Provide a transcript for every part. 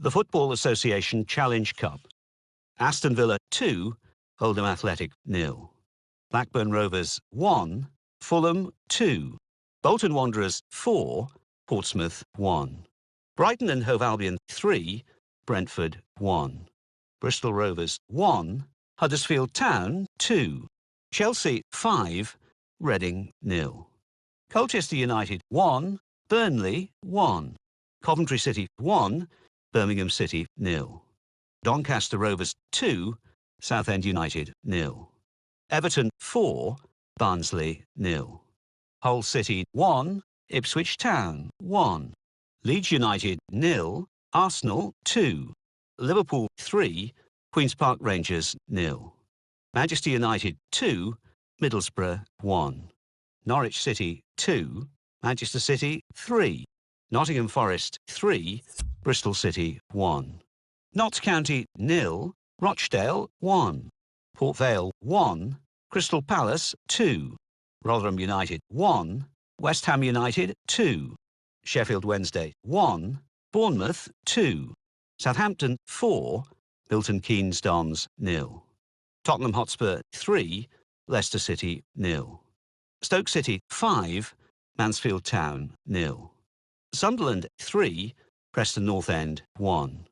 The Football Association Challenge Cup. Aston Villa 2, Oldham Athletic 0. Blackburn Rovers 1, Fulham 2. Bolton Wanderers 4, Portsmouth 1. Brighton and Hove Albion 3, Brentford 1. Bristol Rovers 1, Huddersfield Town 2. Chelsea 5, Reading 0. Colchester United 1, Burnley 1. Coventry City 1, Birmingham City 0. Doncaster Rovers 2, Southend United 0. Everton 4, Barnsley 0. Hull City 1, Ipswich Town 1. Leeds United 0, Arsenal 2. Liverpool 3, Queen's Park Rangers 0. Manchester United 2, Middlesbrough 1. Norwich City 2, Manchester City 3. Nottingham Forest 3, Bristol City 1. Notts County 0, Rochdale 1. Port Vale 1, Crystal Palace 2. Rotherham United 1, West Ham United 2. Sheffield Wednesday 1, Bournemouth 2. Southampton 4, Milton Keynes Dons 0. Tottenham Hotspur 3, Leicester City 0. Stoke City 5, Mansfield Town 0. Sunderland 3, Preston North End 1.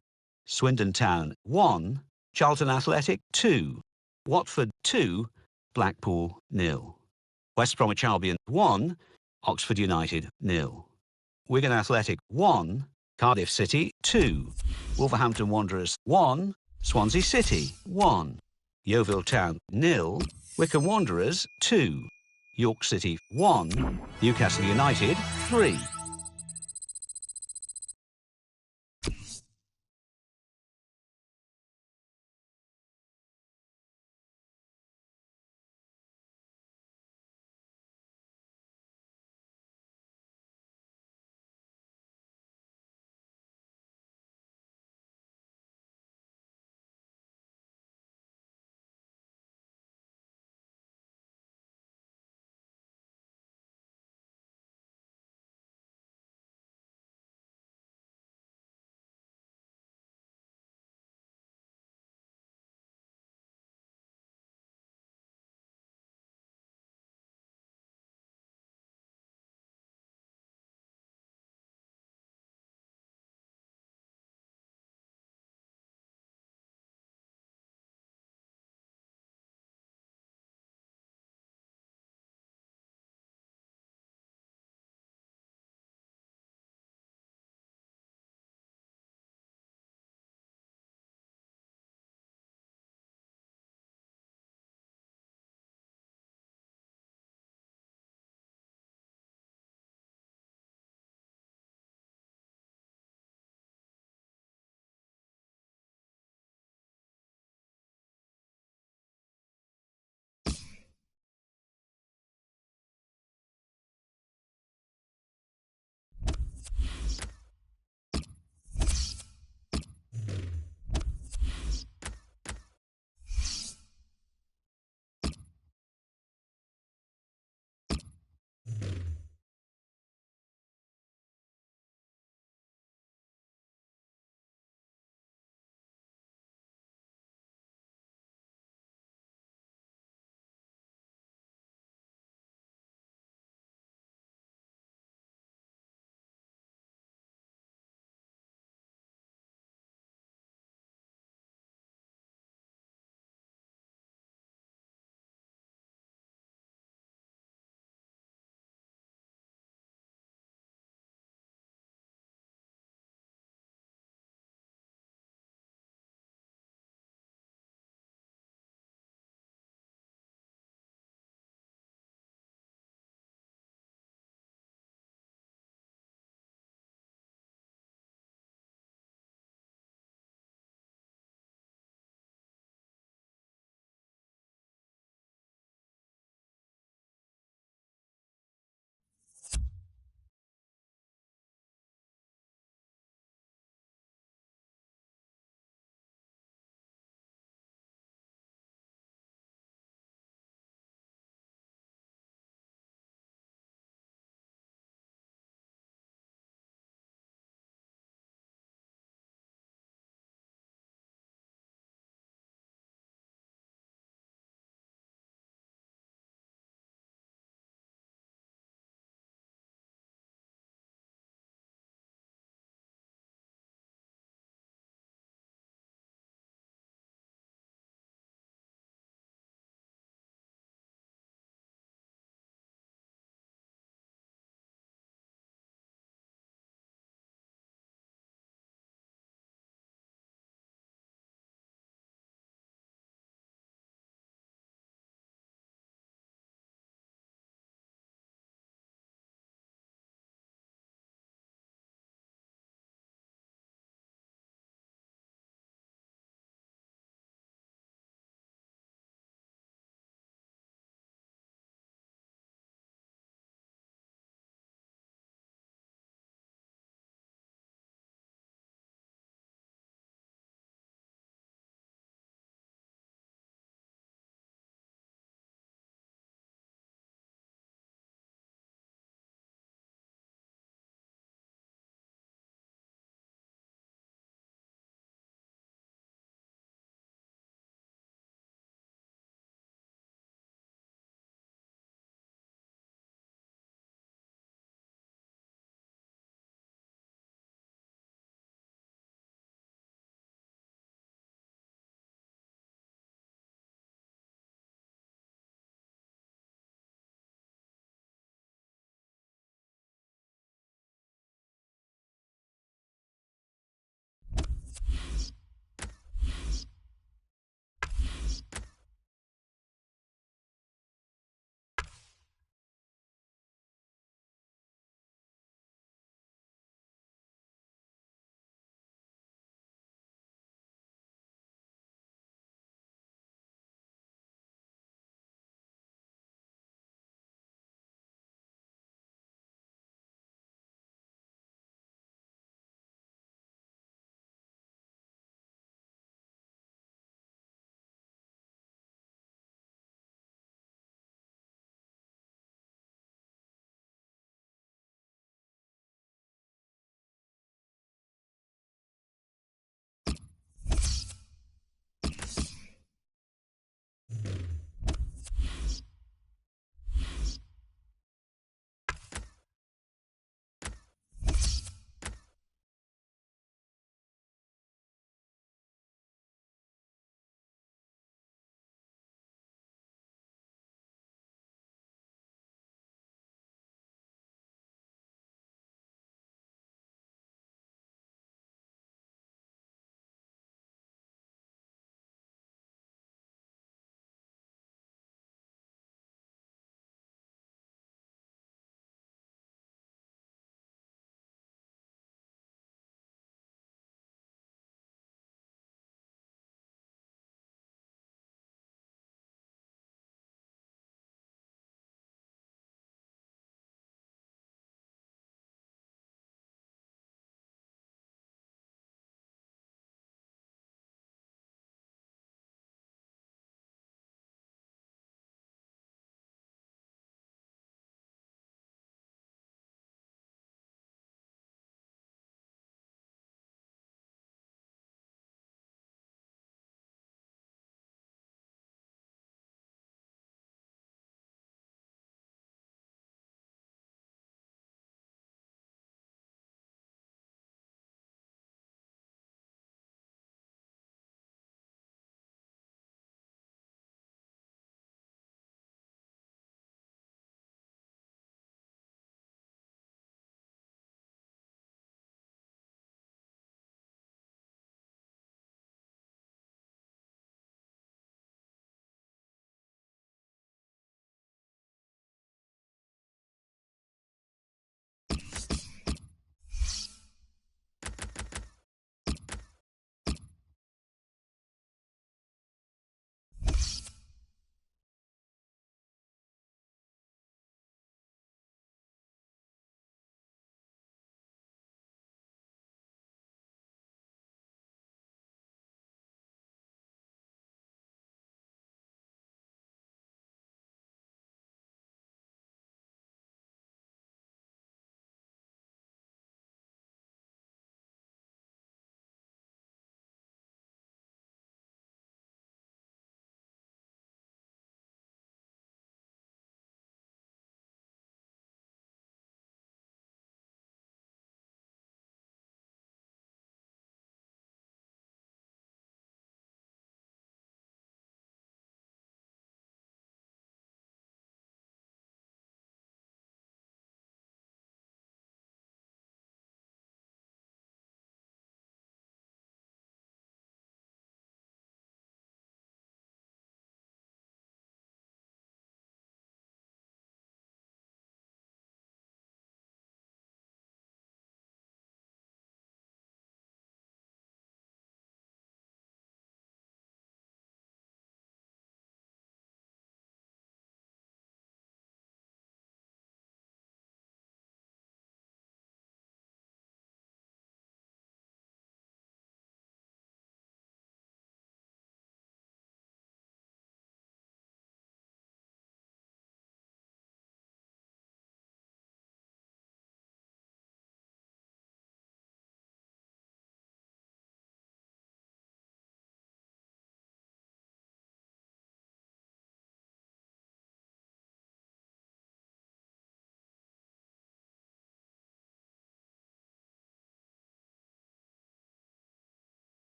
Swindon Town 1, Charlton Athletic 2. Watford 2, Blackpool 0. West Bromwich Albion 1, Oxford United 0. Wigan Athletic 1, Cardiff City 2. Wolverhampton Wanderers 1, Swansea City 1. Yeovil Town 0, Wycombe Wanderers 2. York City 1, Newcastle United 3.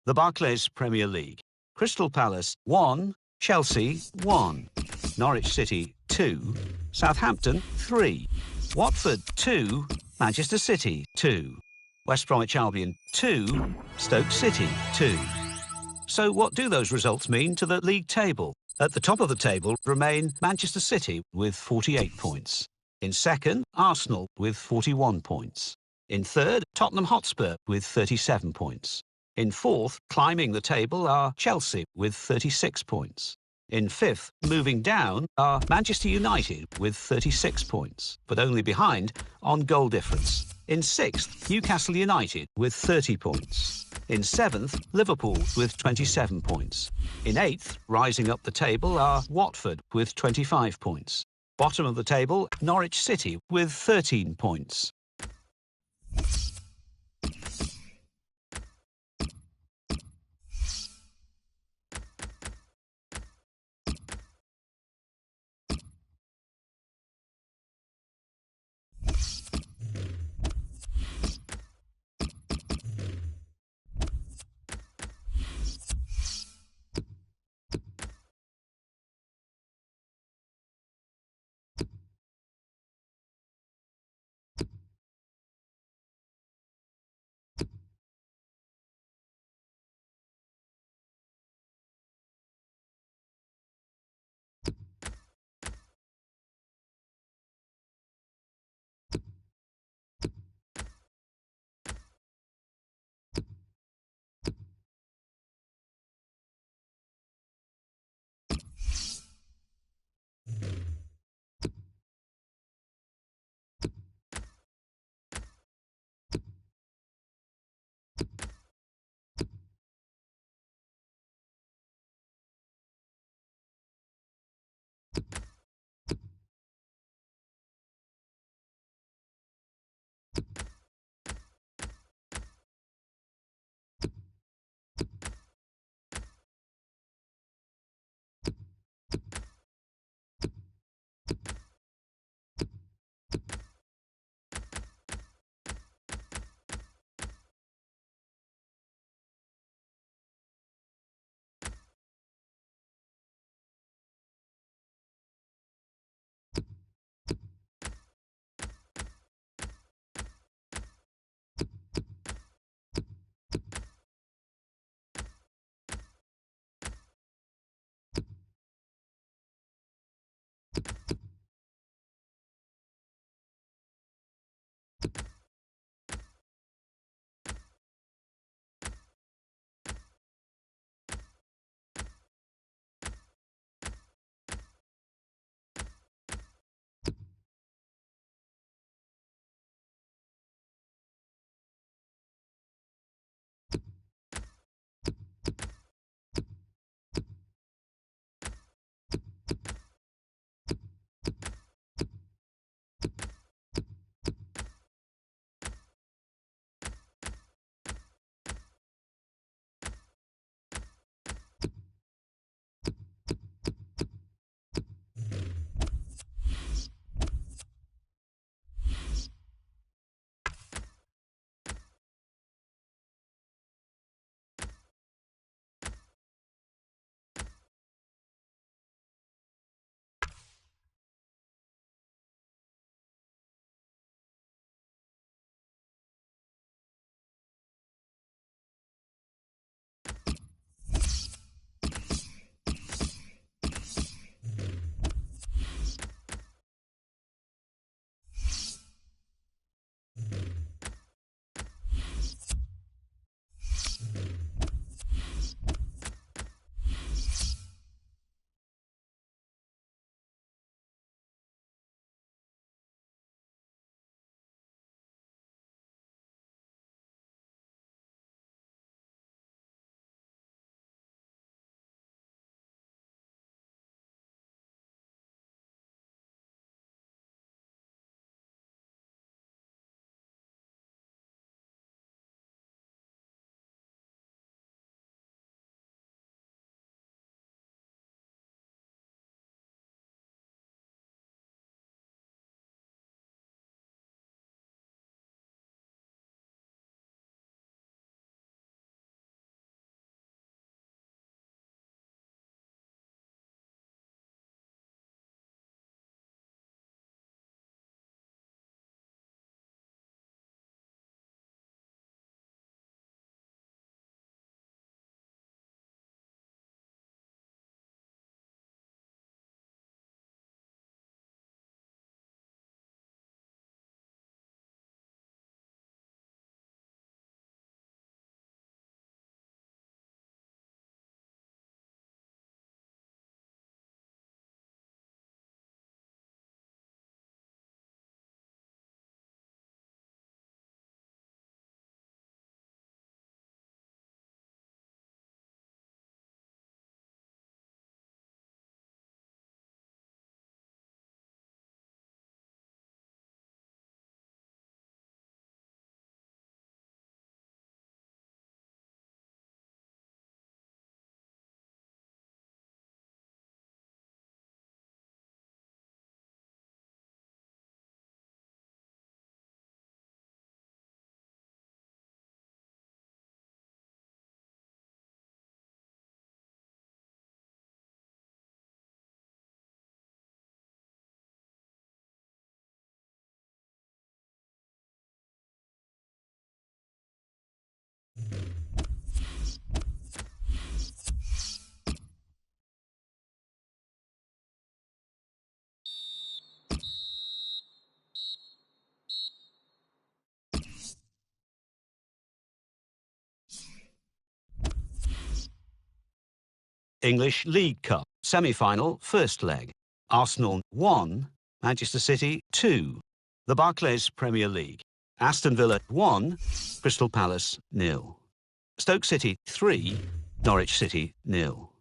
The Barclays Premier League. Crystal Palace 1, Chelsea 1, Norwich City 2, Southampton 3, Watford 2, Manchester City 2, West Bromwich Albion 2, Stoke City 2. So what do those results mean to the league table? At the top of the table remain Manchester City with 48 points. In second, Arsenal with 41 points. In third, Tottenham Hotspur with 37 points. In fourth, climbing the table, are Chelsea with 36 points. In fifth, moving down, are Manchester United with 36 points, but only behind on goal difference. In sixth, Newcastle United with 30 points. In seventh, Liverpool with 27 points. In eighth, rising up the table, are Watford with 25 points. Bottom of the table, Norwich City with 13 points. English League Cup, semi-final, first leg. Arsenal 1, Manchester City 2. The Barclays Premier League. Aston Villa 1, Crystal Palace 0. Stoke City 3, Norwich City 0.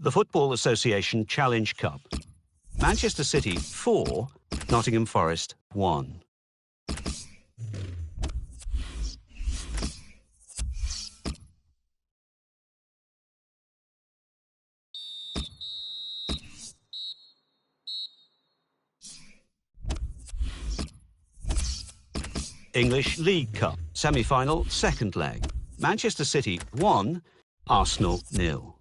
The Football Association Challenge Cup. Manchester City 4, Nottingham Forest 1. English League Cup, semi-final, second leg. Manchester City 1, Arsenal 0.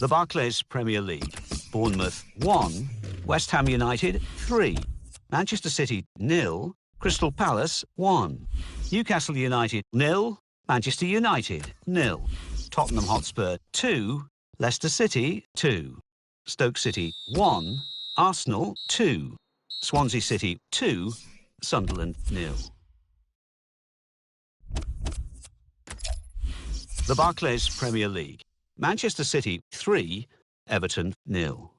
The Barclays Premier League. Bournemouth 1, West Ham United 3, Manchester City 0, Crystal Palace 1, Newcastle United 0, Manchester United 0, Tottenham Hotspur 2, Leicester City 2, Stoke City 1, Arsenal 2, Swansea City 2, Sunderland 0. The Barclays Premier League. Manchester City 3, Everton 0.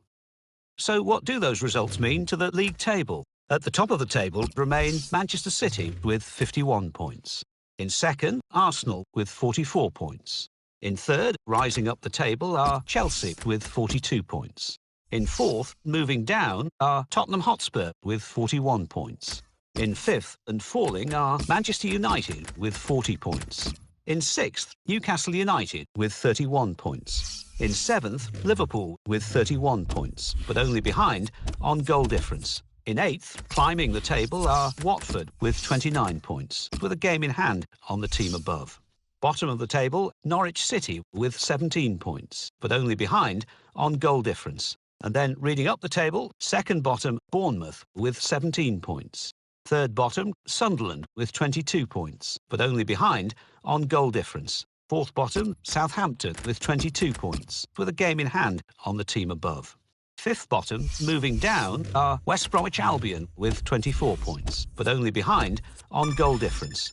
So what do those results mean to the league table? At the top of the table remain Manchester City with 51 points. In second, Arsenal with 44 points. In third, rising up the table, are Chelsea with 42 points. In fourth, moving down, are Tottenham Hotspur with 41 points. In fifth and falling are Manchester United with 40 points. In sixth, Newcastle United with 31 points. In seventh, Liverpool with 31 points, but only behind on goal difference. In eighth, climbing the table, are Watford with 29 points, with a game in hand on the team above. Bottom of the table, Norwich City with 17 points, but only behind on goal difference. And then reading up the table, second bottom, Bournemouth with 17 points. Third bottom, Sunderland with 22 points, but only behind on goal difference. Fourth bottom, Southampton with 22 points, with a game in hand on the team above. Fifth bottom, moving down, are West Bromwich Albion with 24 points, but only behind on goal difference.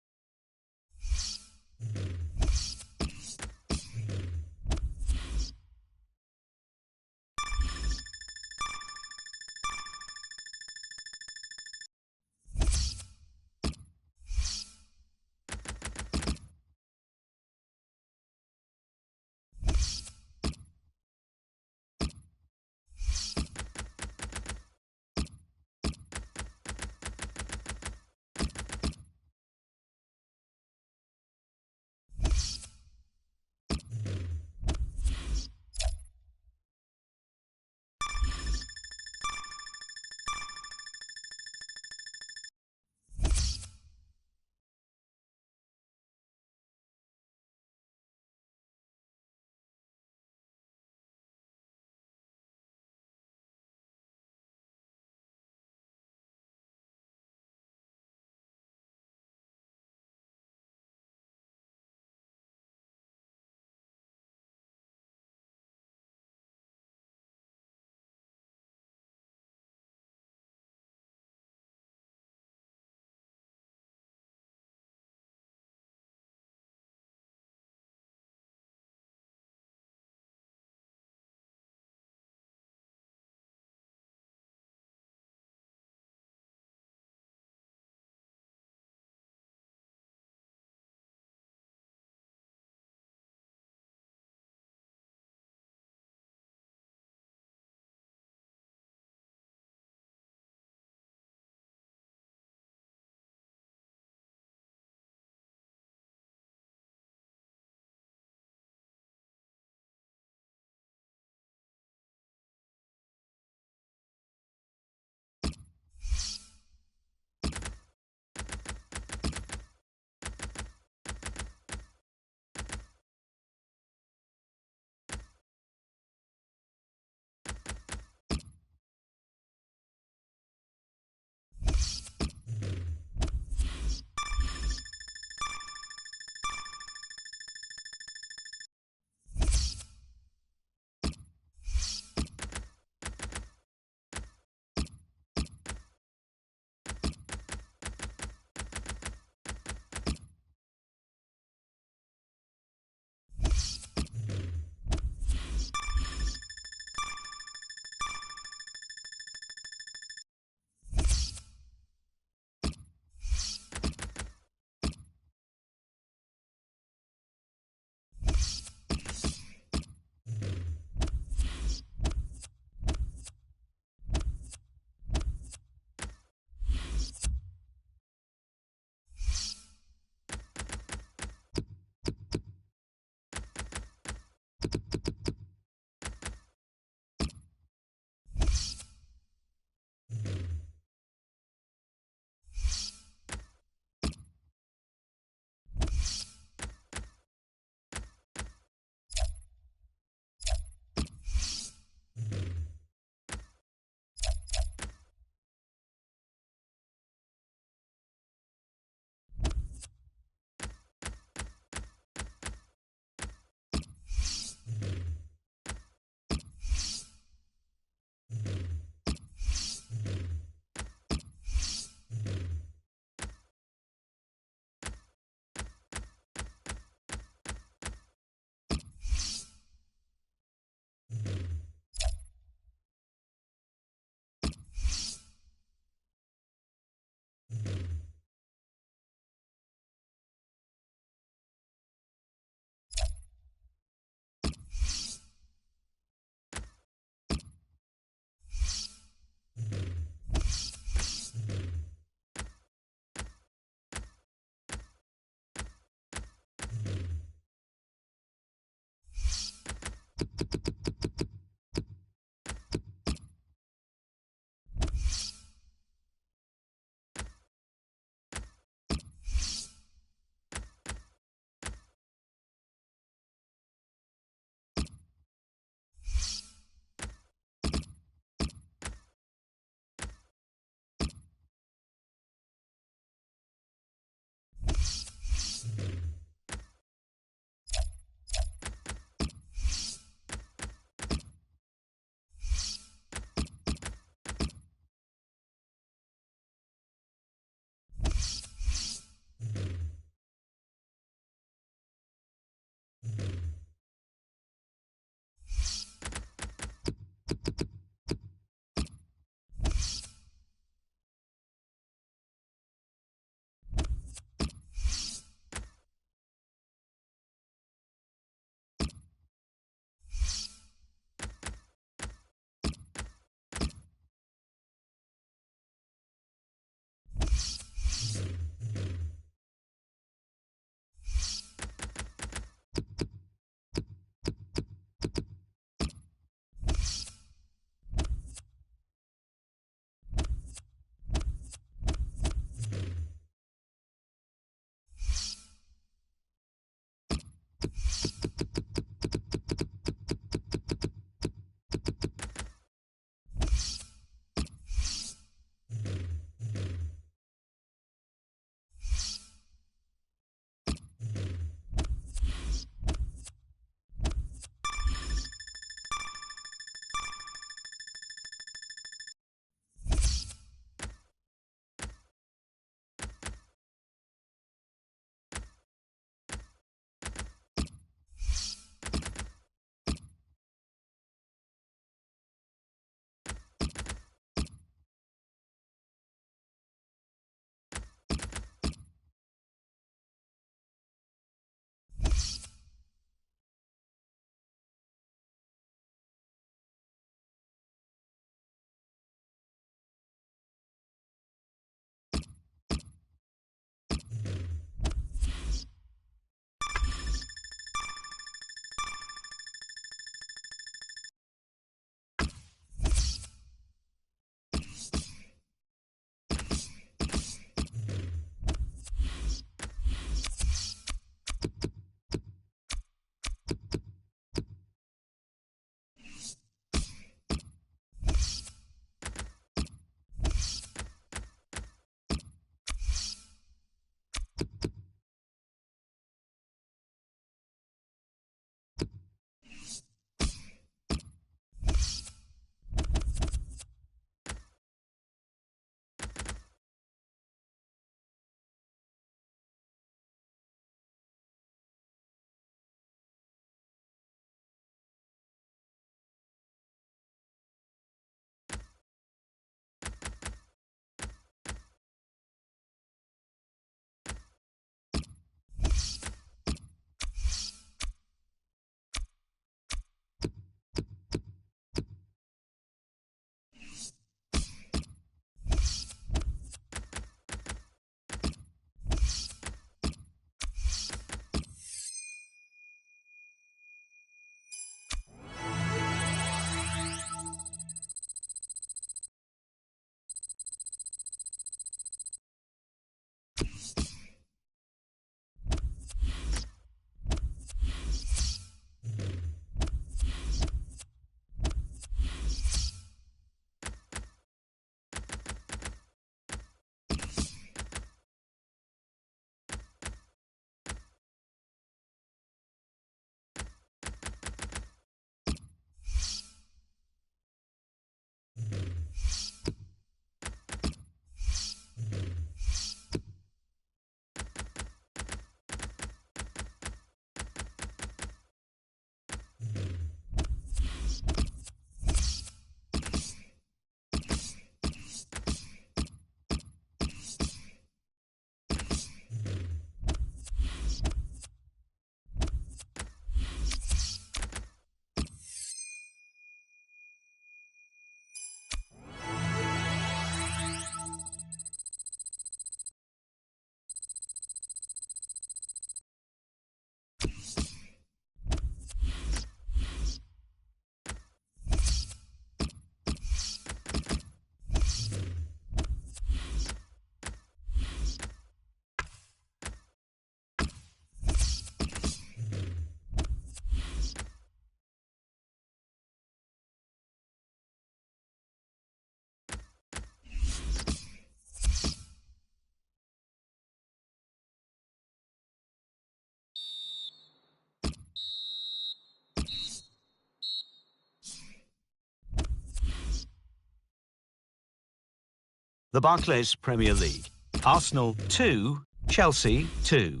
The Barclays Premier League. Arsenal 2, Chelsea 2,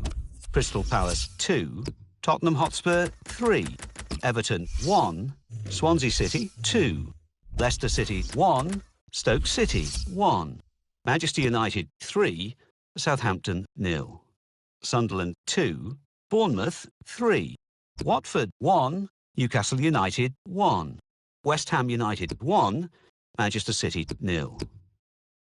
Crystal Palace 2, Tottenham Hotspur 3, Everton 1, Swansea City 2, Leicester City 1, Stoke City 1, Manchester United 3, Southampton 0, Sunderland 2, Bournemouth 3, Watford 1, Newcastle United 1, West Ham United 1, Manchester City 0.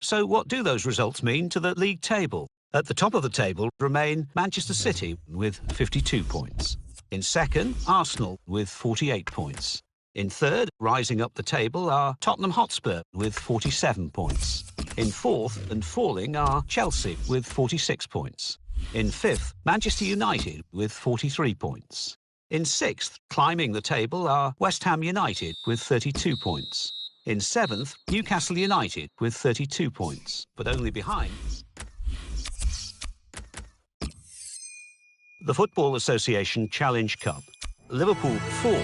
So what do those results mean to the league table? At the top of the table remain Manchester City with 52 points. In second, Arsenal with 48 points. In third, rising up the table, are Tottenham Hotspur with 47 points. In fourth and falling are Chelsea with 46 points. In fifth, Manchester United with 43 points. In sixth, climbing the table, are West Ham United with 32 points. In seventh, Newcastle United with 32 points, but only behind the Football Association Challenge Cup. Liverpool 4,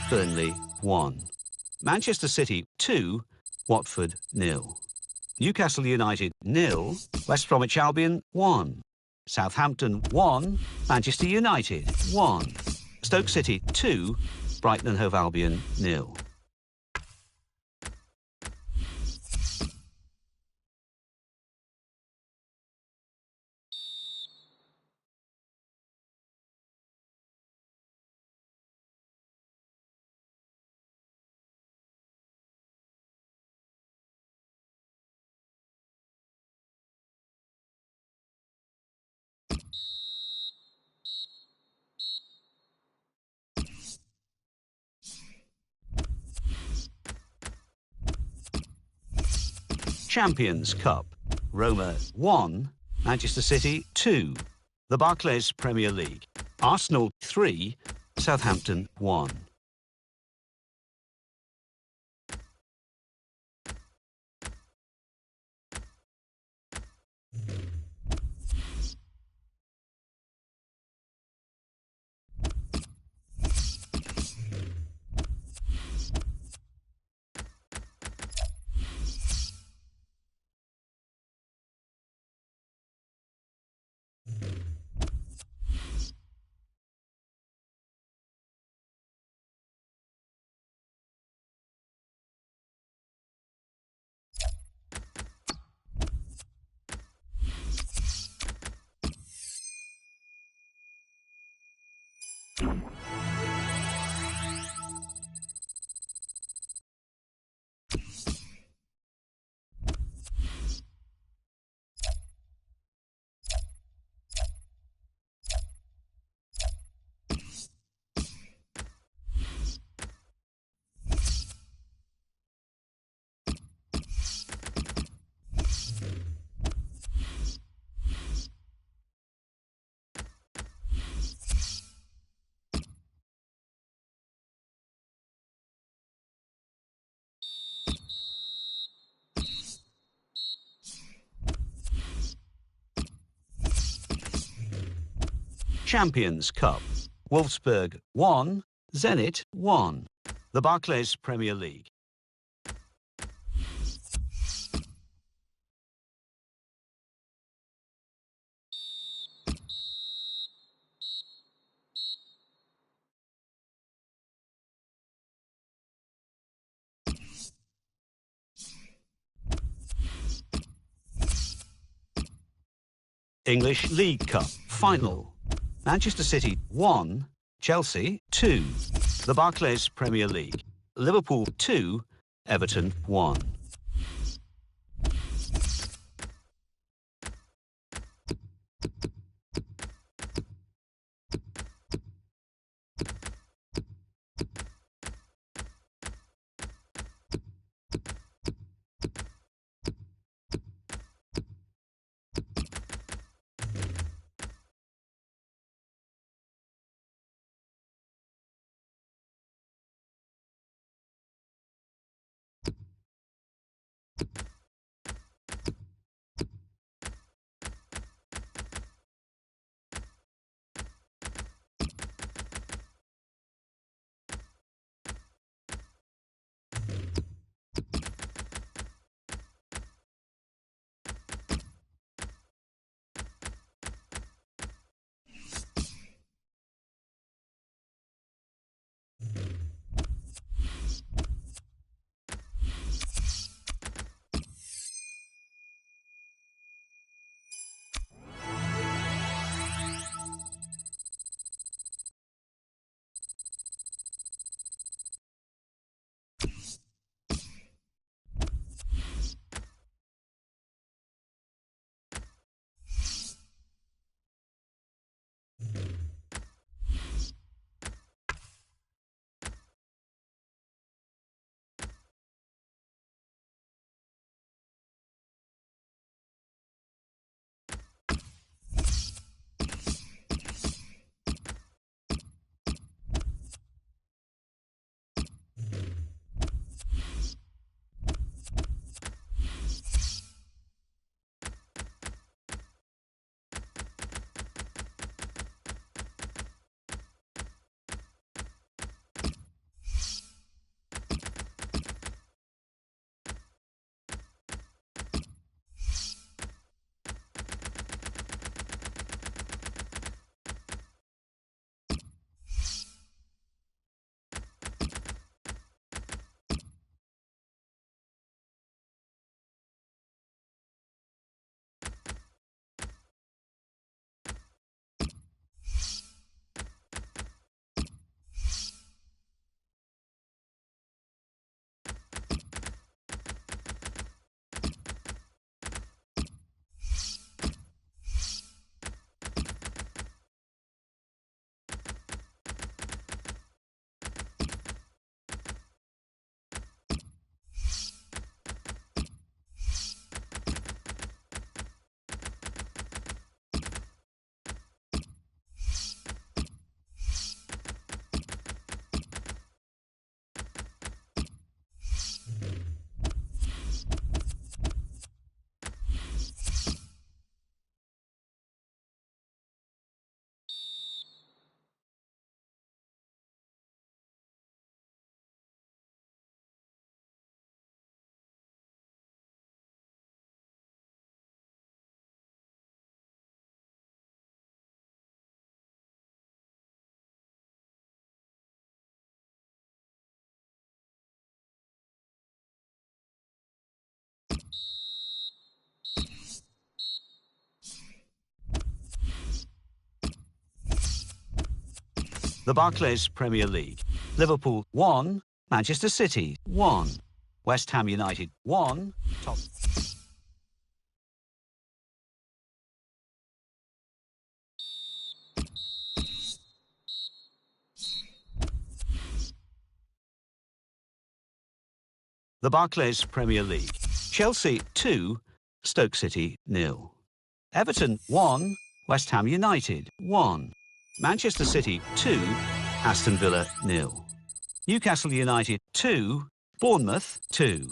Burnley 1. Manchester City 2, Watford 0. Newcastle United 0, West Bromwich Albion 1. Southampton 1, Manchester United 1. Stoke City 2, Brighton and Hove Albion 0. Champions Cup. Roma 1, Manchester City 2. The Barclays Premier League. Arsenal 3, Southampton 1. Champions Cup. Wolfsburg 1, Zenit 1. The Barclays Premier League. English League Cup Final. Manchester City 1, Chelsea 2. The Barclays Premier League. Liverpool 2, Everton 1. The Barclays Premier League. Liverpool 1, Manchester City 1, West Ham United 1, Top. The Barclays Premier League. Chelsea 2, Stoke City 0. Everton 1, West Ham United 1. Manchester City 2, Aston Villa 0. Newcastle United 2, Bournemouth 2.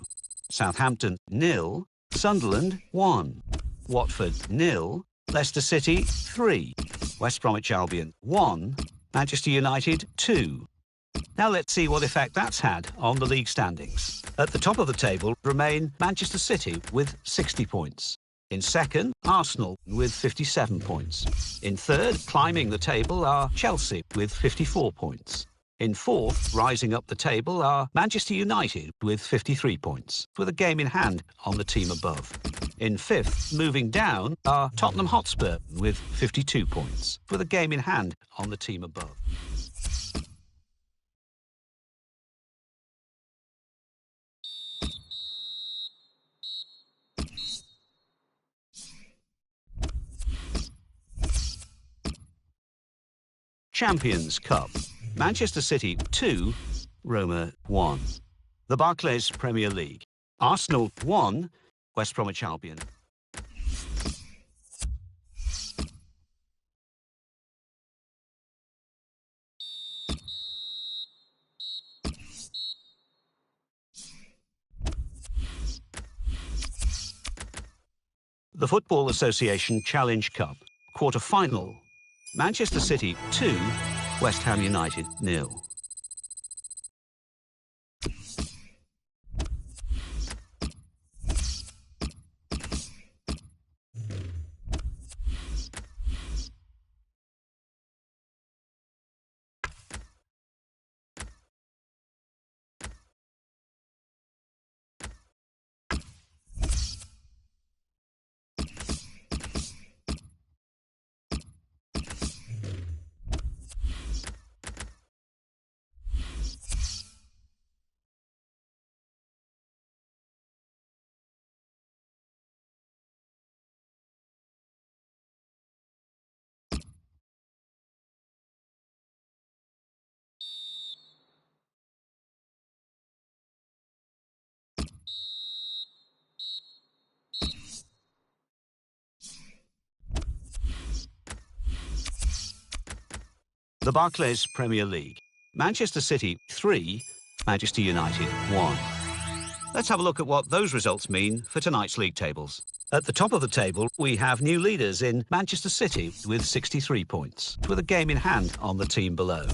Southampton 0, Sunderland 1. Watford 0, Leicester City 3. West Bromwich Albion 1, Manchester United 2. Now let's see what effect that's had on the league standings. At the top of the table remain Manchester City with 60 points. In second, Arsenal with 57 points. In third, climbing the table, are Chelsea with 54 points. In fourth, rising up the table, are Manchester United with 53 points, with a game in hand on the team above. In fifth, moving down, are Tottenham Hotspur with 52 points, with a game in hand on the team above. Champions Cup. Manchester City 2, Roma 1. The Barclays Premier League. Arsenal 1, West Bromwich Albion. The Football Association Challenge Cup. Quarter-final. Manchester City 2, West Ham United 0. The Barclays Premier League. Manchester City 3, Manchester United 1. Let's have a look at what those results mean for tonight's league tables. At the top of the table, we have new leaders in Manchester City with 63 points, with a game in hand on the team below.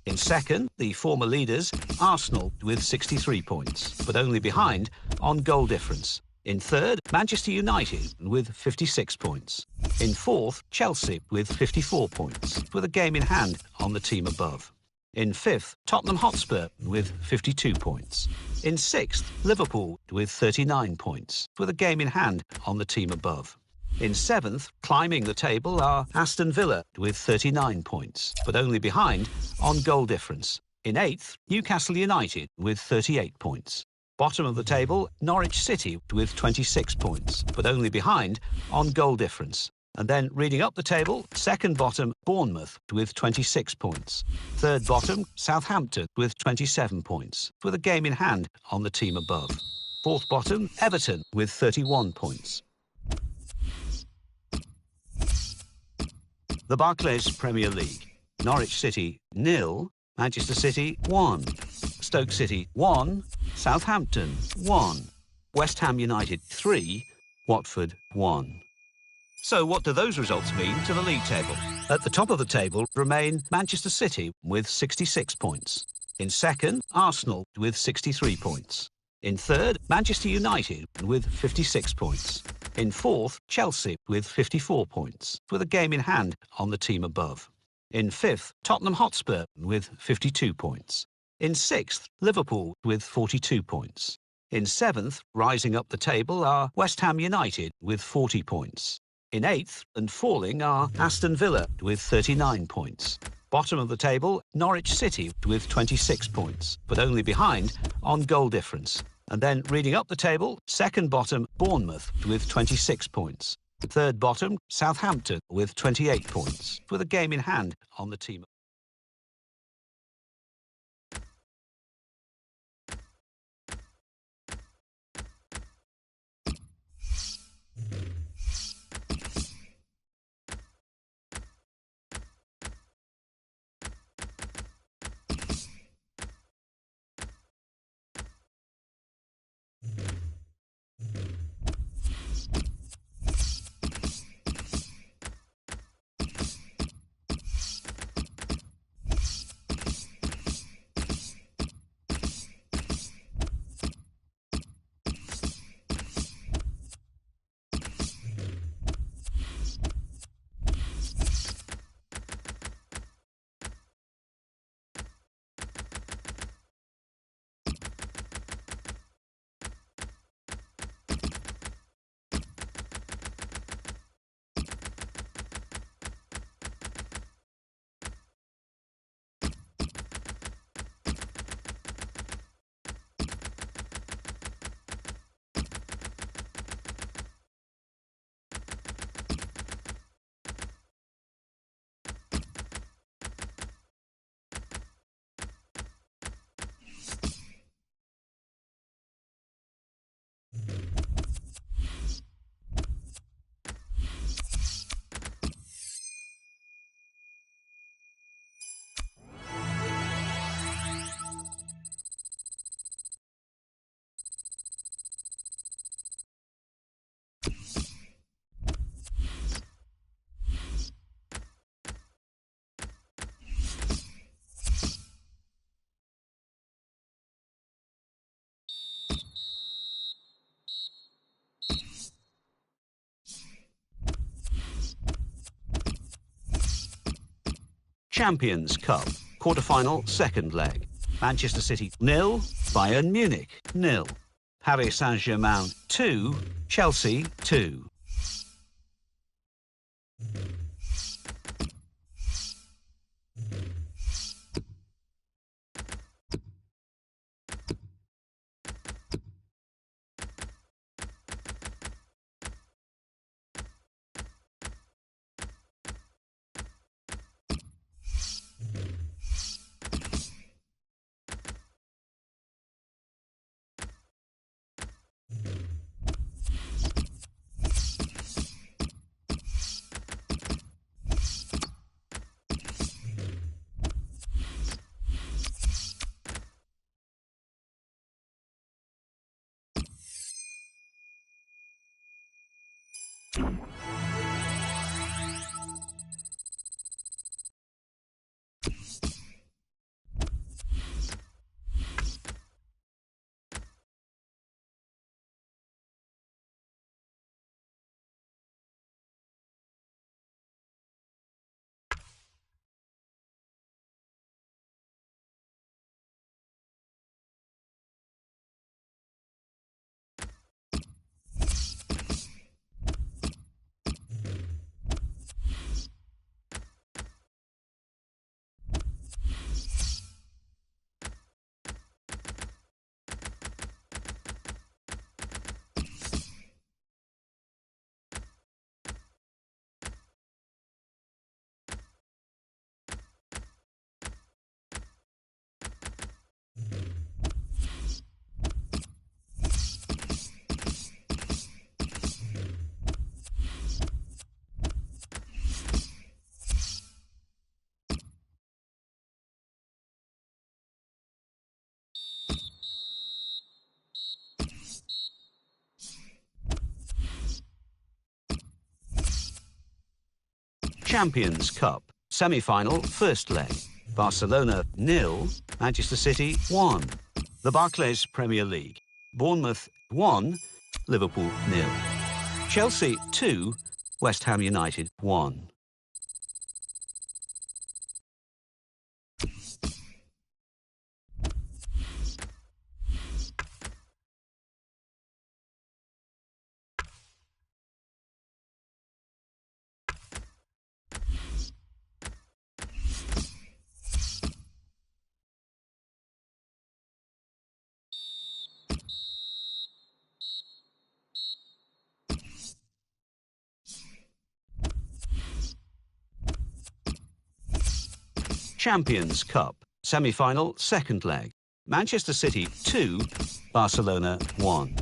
In second, the former leaders, Arsenal, with 63 points, but only behind on goal difference. In third, Manchester United with 56 points. In fourth, Chelsea with 54 points, with a game in hand on the team above. In fifth, Tottenham Hotspur with 52 points. In sixth, Liverpool with 39 points, with a game in hand on the team above. In seventh, climbing the table, are Aston Villa with 39 points, but only behind on goal difference. In eighth, Newcastle United with 38 points. Bottom of the table, Norwich City with 26 points, but only behind on goal difference. And then reading up the table, second bottom, Bournemouth with 26 points. Third bottom, Southampton with 27 points, with a game in hand on the team above. Fourth bottom, Everton with 31 points. The Barclays Premier League. Norwich City 0, Manchester City 1. Stoke City 1, Southampton 1, West Ham United 3, Watford 1. So what do those results mean to the league table? At the top of the table remain Manchester City with 66 points. In second, Arsenal with 63 points. In third, Manchester United with 56 points. In fourth, Chelsea with 54 points, with a game in hand on the team above. In fifth, Tottenham Hotspur with 52 points. In sixth, Liverpool with 42 points. In seventh, rising up the table, are West Ham United with 40 points. In eighth and falling are Aston Villa with 39 points. Bottom of the table, Norwich City with 26 points, but only behind on goal difference. And then reading up the table, second bottom, Bournemouth with 26 points. Third bottom, Southampton with 28 points, with a game in hand on the team. Champions Cup, quarter-final, second leg. Manchester City 0, Bayern Munich 0. Paris Saint-Germain 2, Chelsea 2. Champions Cup, semi-final, first leg. Barcelona 0, Manchester City 1. The Barclays Premier League. Bournemouth 1, Liverpool 0. Chelsea 2, West Ham United 1. Champions Cup. Semi-final, second leg. Manchester City 2, Barcelona 1.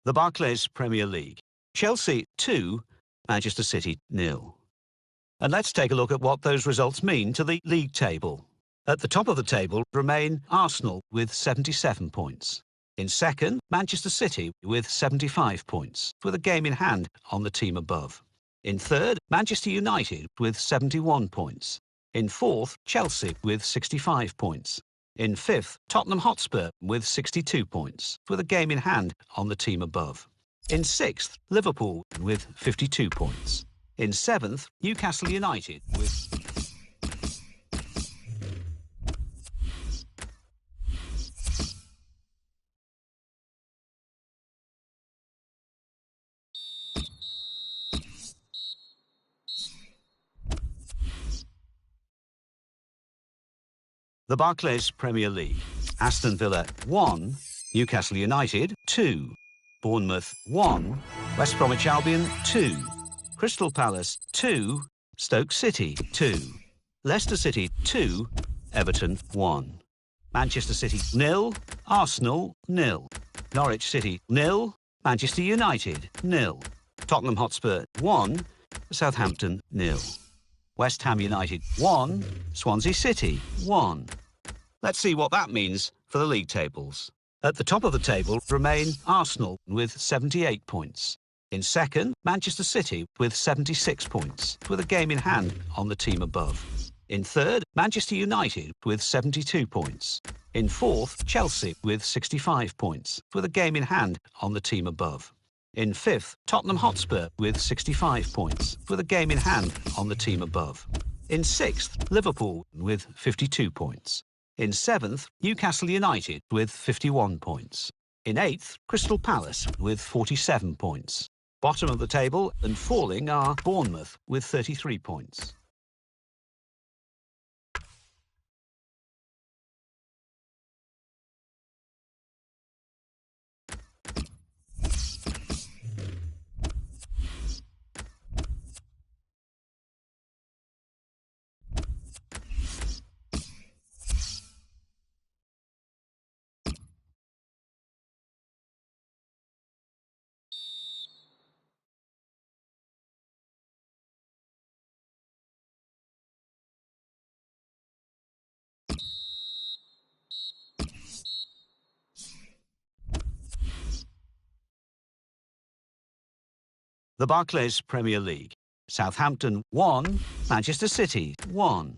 The Barclays Premier League. Chelsea 2, Manchester City 0. And let's take a look at what those results mean to the league table. At the top of the table remain Arsenal with 77 points. In second, Manchester City with 75 points, with a game in hand on the team above. In third, Manchester United with 71 points. In fourth, Chelsea with 65 points. In fifth, Tottenham Hotspur with 62 points, with a game in hand on the team above. In sixth, Liverpool with 52 points. In seventh, Newcastle United with... The Barclays Premier League. Aston Villa 1, Newcastle United 2, Bournemouth 1, West Bromwich Albion 2, Crystal Palace 2, Stoke City 2, Leicester City 2, Everton 1. Manchester City 0, Arsenal 0. Norwich City 0, Manchester United 0. Tottenham Hotspur 1, Southampton 0. West Ham United 1, Swansea City 1. Let's see what that means for the league tables. At the top of the table remain Arsenal with 78 points. In second, Manchester City with 76 points, with a game in hand on the team above. In third, Manchester United with 72 points. In fourth, Chelsea with 65 points, with a game in hand on the team above. In fifth, Tottenham Hotspur with 65 points, with a game in hand on the team above. In sixth, Liverpool with 52 points. In seventh, Newcastle United with 51 points. In eighth, Crystal Palace with 47 points. Bottom of the table and falling are Bournemouth with 33 points. The Barclays Premier League. Southampton 1, Manchester City 1.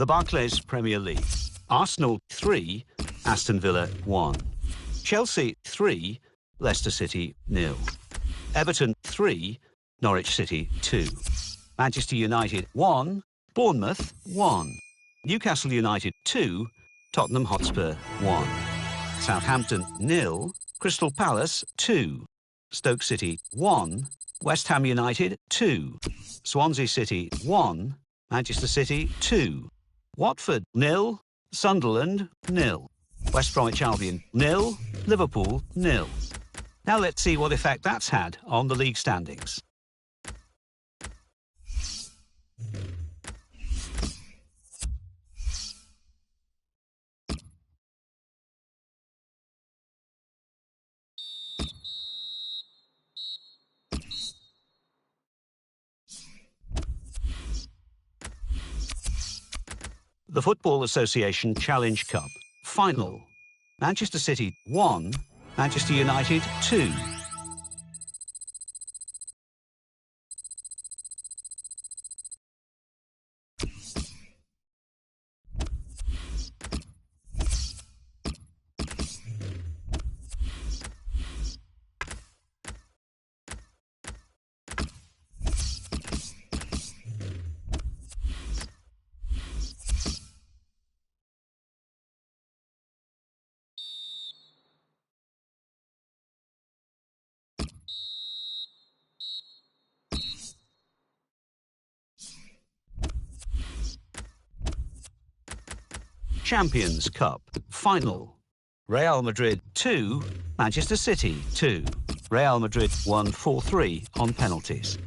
The Barclays Premier League. Arsenal 3, Aston Villa 1. Chelsea 3, Leicester City 0. Everton 3, Norwich City 2. Manchester United 1, Bournemouth 1. Newcastle United 2, Tottenham Hotspur 1. Southampton 0, Crystal Palace 2. Stoke City 1, West Ham United 2. Swansea City 1, Manchester City 2. Watford 0, Sunderland 0. West Bromwich Albion 0, Liverpool 0. Now let's see what effect that's had on the league standings. The Football Association Challenge Cup Final. Manchester City 1, Manchester United 2. Champions Cup final. Real Madrid 2, Manchester City 2. Real Madrid won 4-3 on penalties.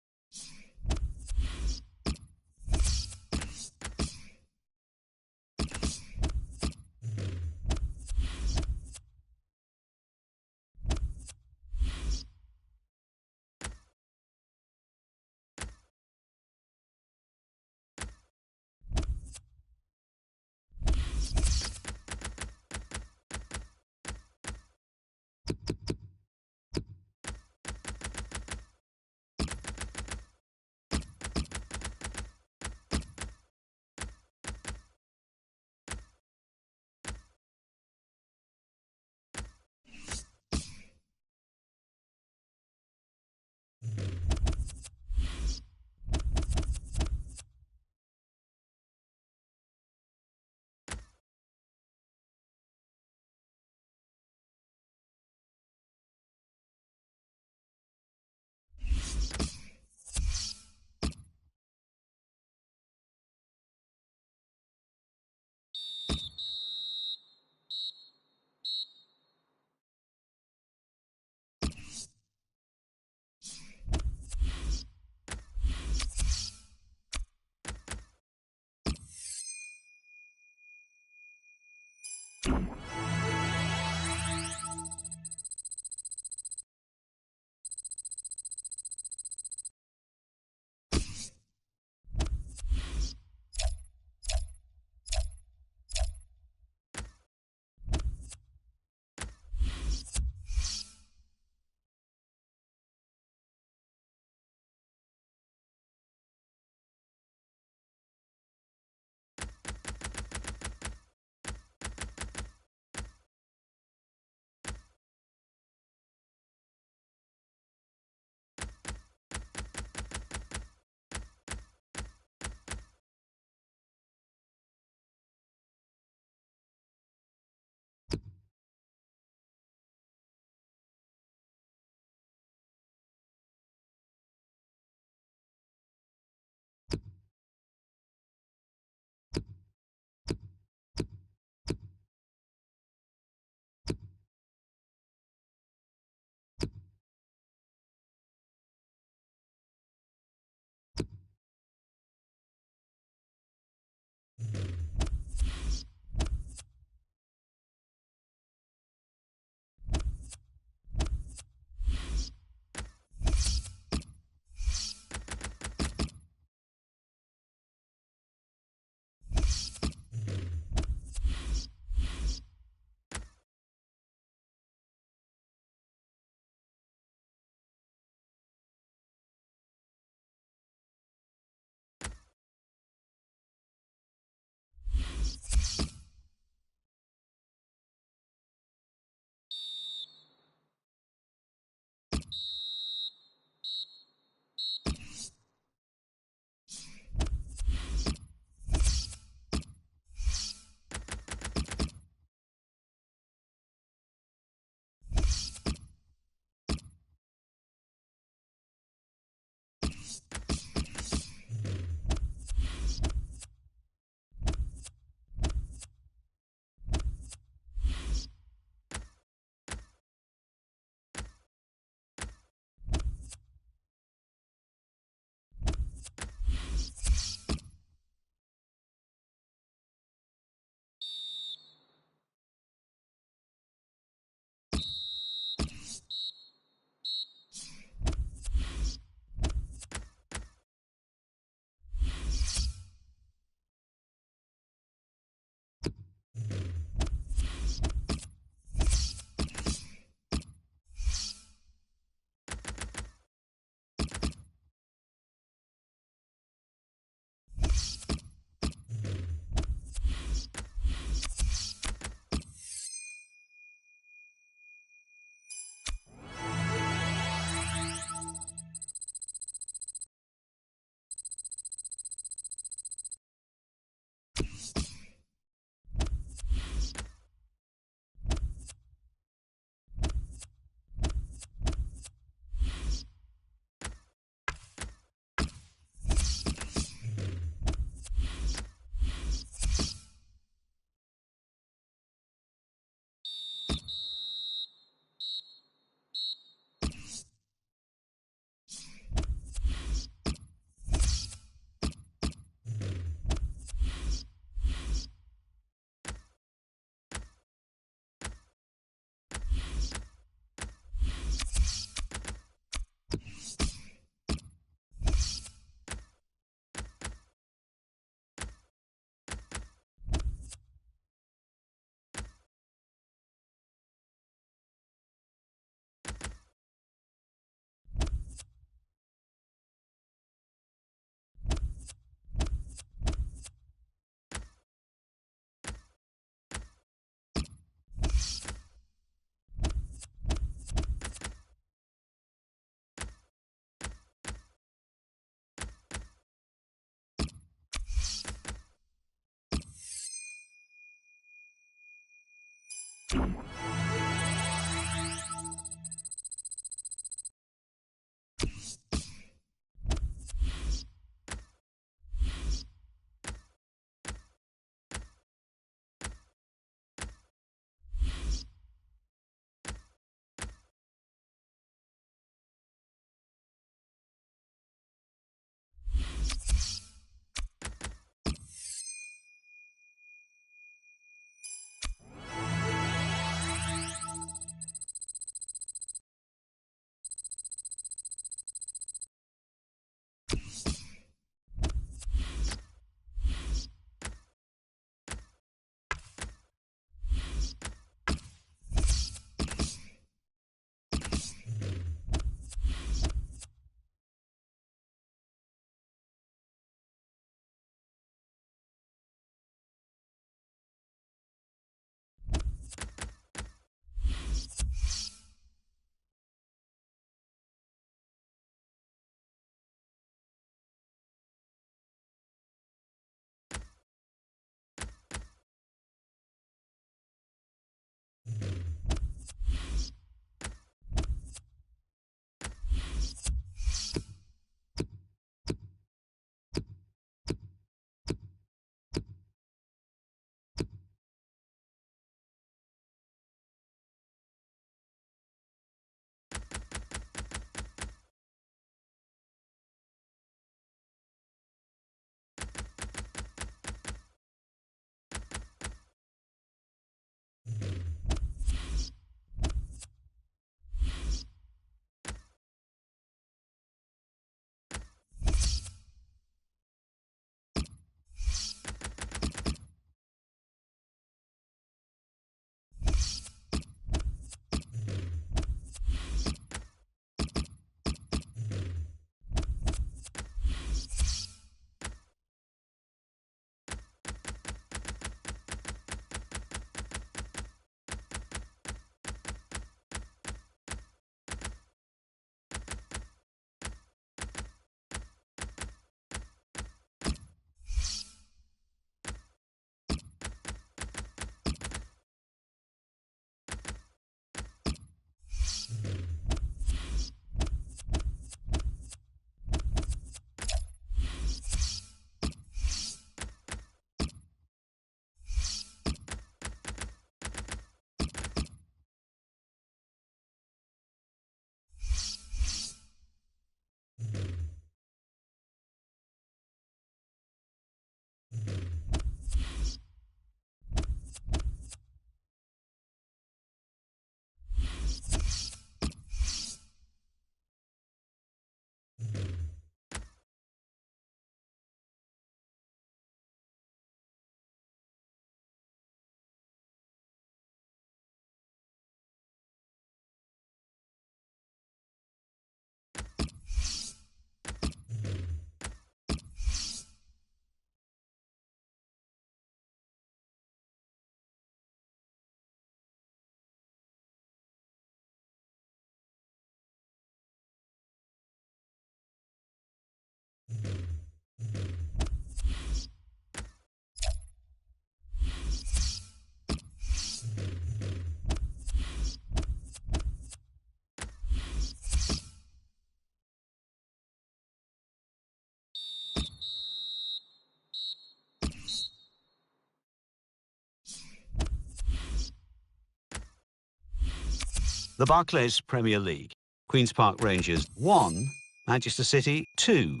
The Barclays Premier League. Queen's Park Rangers 1, Manchester City 2,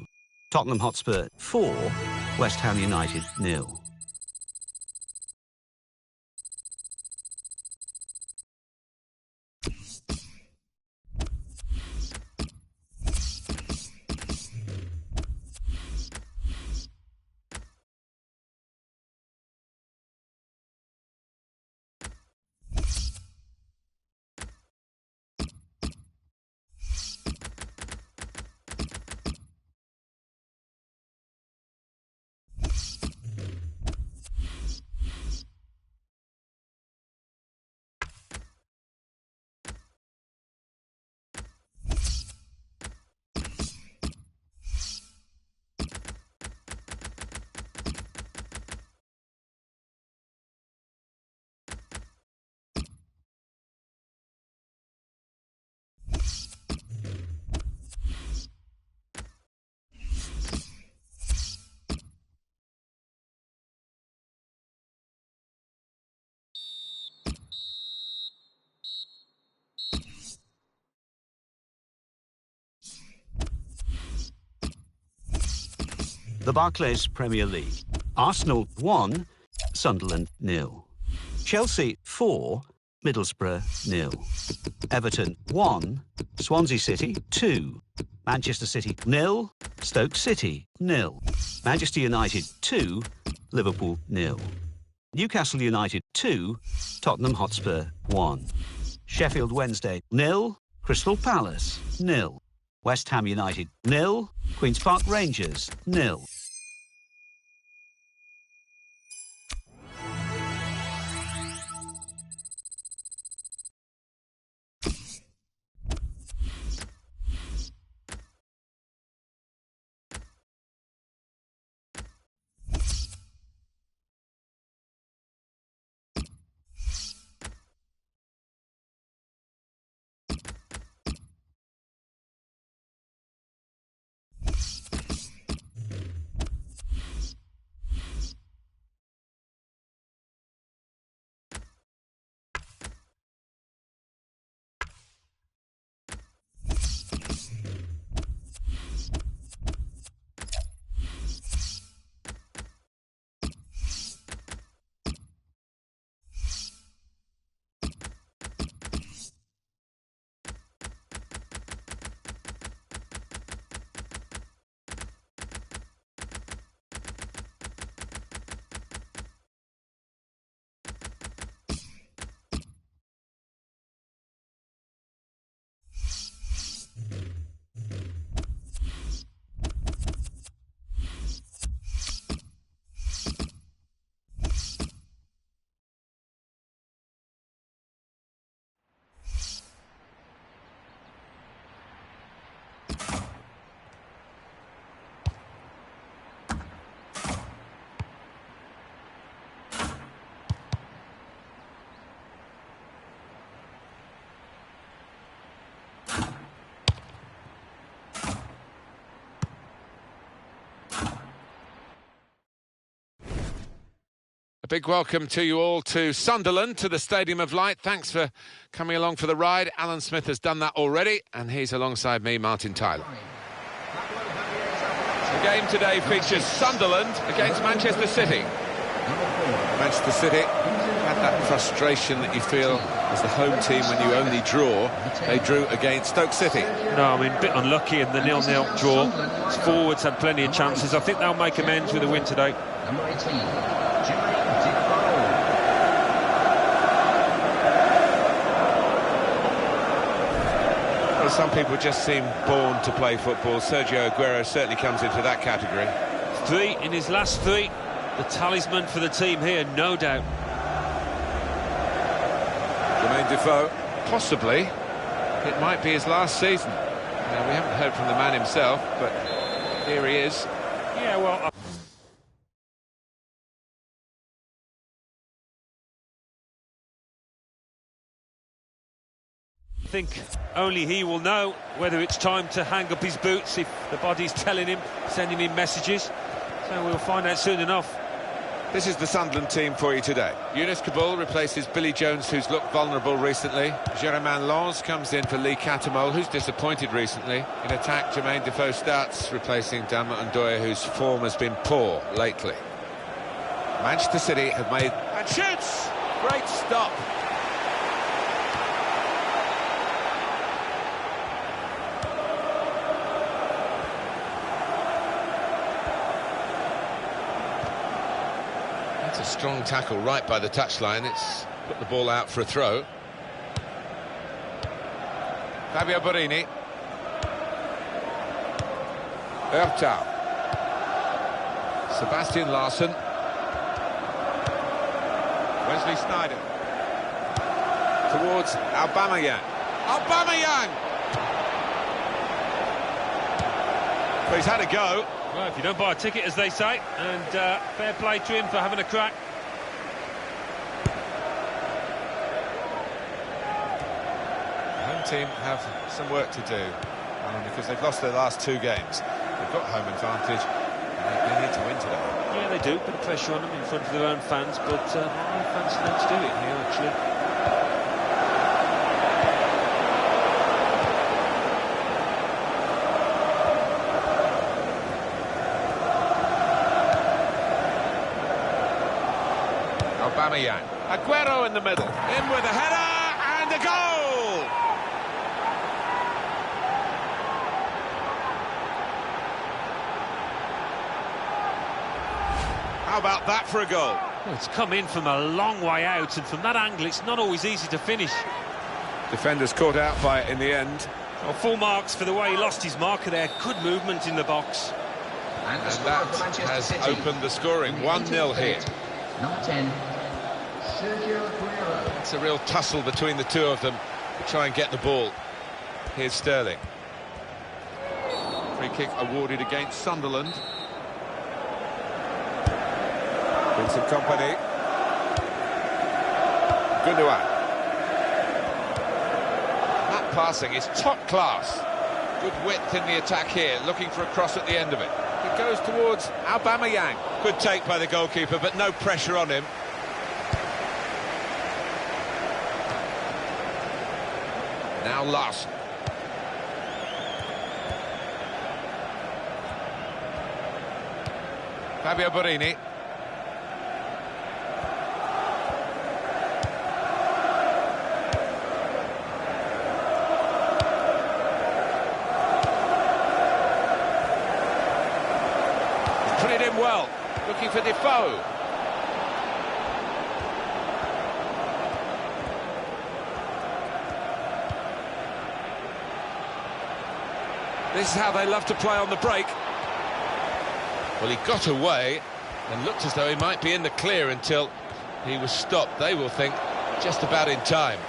Tottenham Hotspur 4, West Ham United 0. The Barclays Premier League. Arsenal 1, Sunderland 0. Chelsea 4, Middlesbrough 0. Everton 1, Swansea City 2. Manchester City 0, Stoke City 0. Manchester United 2, Liverpool 0. Newcastle United 2, Tottenham Hotspur 1. Sheffield Wednesday 0, Crystal Palace 0. West Ham United 0, Queen's Park Rangers 0. A big welcome to you all to Sunderland, to the Stadium of Light. Thanks for coming along for the ride. Alan Smith has done that already, and he's alongside me, Martin Tyler. The game today features Sunderland against Manchester City. Manchester City had that frustration that you feel as the home team when you only draw. They drew against Stoke City. No, I mean, a bit unlucky in the 0-0 draw. Forwards had plenty of chances. I think they'll make amends with a win today. Number 18, Well, some people just seem born to play football. Sergio Aguero certainly comes into that category. 3 in his last 3. The talisman for the team here, no doubt. Jermaine Defoe, possibly. It might be his last season. Now, we haven't heard from the man himself, but here he is. Yeah, well, I think only he will know whether it's time to hang up his boots, if the body's telling him, sending him messages. So we'll find out soon enough. This is the Sunderland team for you today. Yunus Kabul replaces Billy Jones, who's looked vulnerable recently. Jérôme Lange comes in for Lee Catamol, who's disappointed recently. In attack, Jermaine Defoe starts, replacing Dama Ndoye, whose form has been poor lately. Manchester City have made... and shoots! Great stop. That's a strong tackle right by the touchline. It's put the ball out for a throw. Fabio Borini. Ertau. Sebastian Larsson. Wesley Sneijder. Towards Aubameyang. Aubameyang! Well, he's had a go. Well, if you don't buy a ticket, as they say, and fair play to him for having a crack. The home team have some work to do, because they've lost their last 2 games. They've got home advantage, and they need to win today. Yeah, they do. Put the pressure on them in front of their own fans, but our own fans need to do it here, actually. Aubameyang. Aguero in the middle. In with a header and a goal! How about that for a goal? Well, it's come in from a long way out, and from that angle it's not always easy to finish. Defenders caught out by it in the end. Well, full marks for the way he lost his marker there. Good movement in the box. And that has opened the scoring. 1-0 here. Number 10, Sergio Aguero. It's a real tussle between the two of them to try and get the ball. Here's Sterling. Free kick awarded against Sunderland. Vincent Kompany. Gundogan. That passing is top class. Good width in the attack here, looking for a cross at the end of it. It goes towards Aubameyang. Good take by the goalkeeper, but no pressure on him. Now Larson. Fabio Borini. Put it in well, looking for Defoe. This is how they love to play on the break. Well, he got away and looked as though he might be in the clear until he was stopped. They will think just about in time.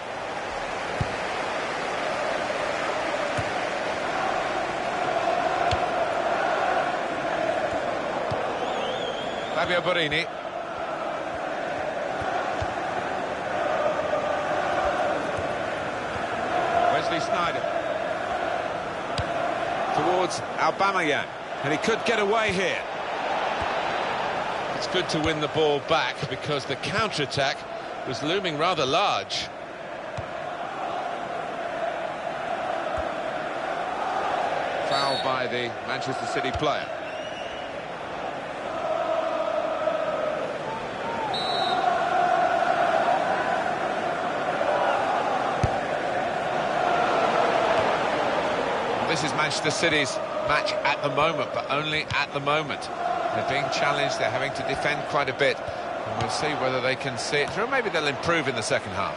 Fabio Borini. Wesley Sneijder. Towards Aubameyang. And he could get away here. It's good to win the ball back because the counter-attack was looming rather large. Foul by the Manchester City player. This is Manchester City's match at the moment, but only at the moment. They're being challenged, they're having to defend quite a bit. And we'll see whether they can see it through. Maybe they'll improve in the second half.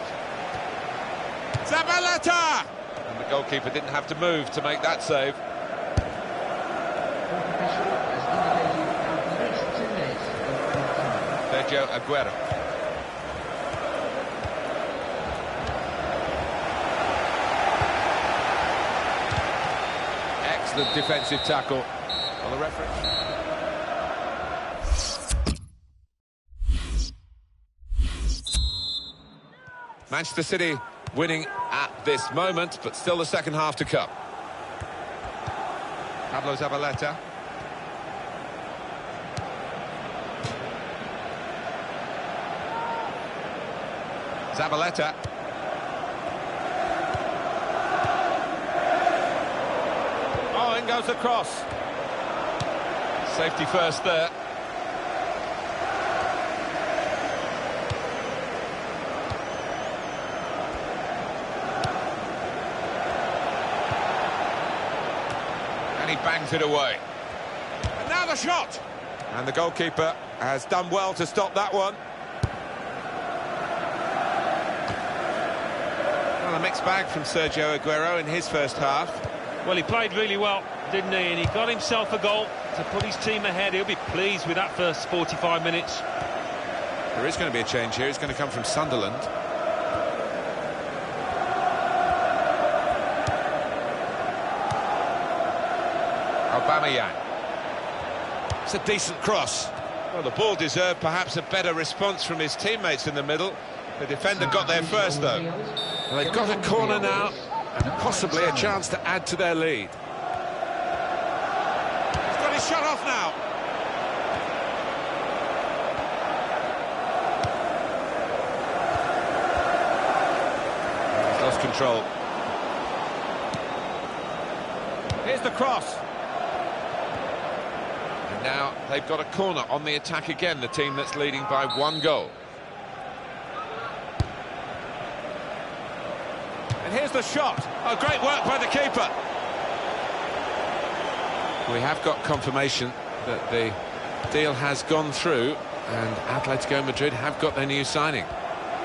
Zabaleta! And the goalkeeper didn't have to move to make that save. Sergio Aguero. Excellent defensive tackle on the referee. Manchester City winning at this moment, but still the second half to come. Pablo Zabaleta. Zabaleta. Oh, in goes the cross. Safety first there. And he bangs it away. And now the shot! And the goalkeeper has done well to stop that one. Well, a mixed bag from Sergio Aguero in his first half. Well, he played really well, didn't he? And he got himself a goal to put his team ahead. He'll be pleased with that first 45 minutes. There is going to be a change here. It's going to come from Sunderland. Aubameyang. It's a decent cross. Well, the ball deserved perhaps a better response from his teammates in the middle. The defender got there first, though. Well, they've got a corner now, and possibly a chance to add to their lead. He's got his shot off now. He's lost control. Here's the cross. And now they've got a corner on the attack again, the team that's leading by 1 goal. here's the shot. Oh, great work by the keeper. We have got confirmation that the deal has gone through and Atletico Madrid have got their new signing.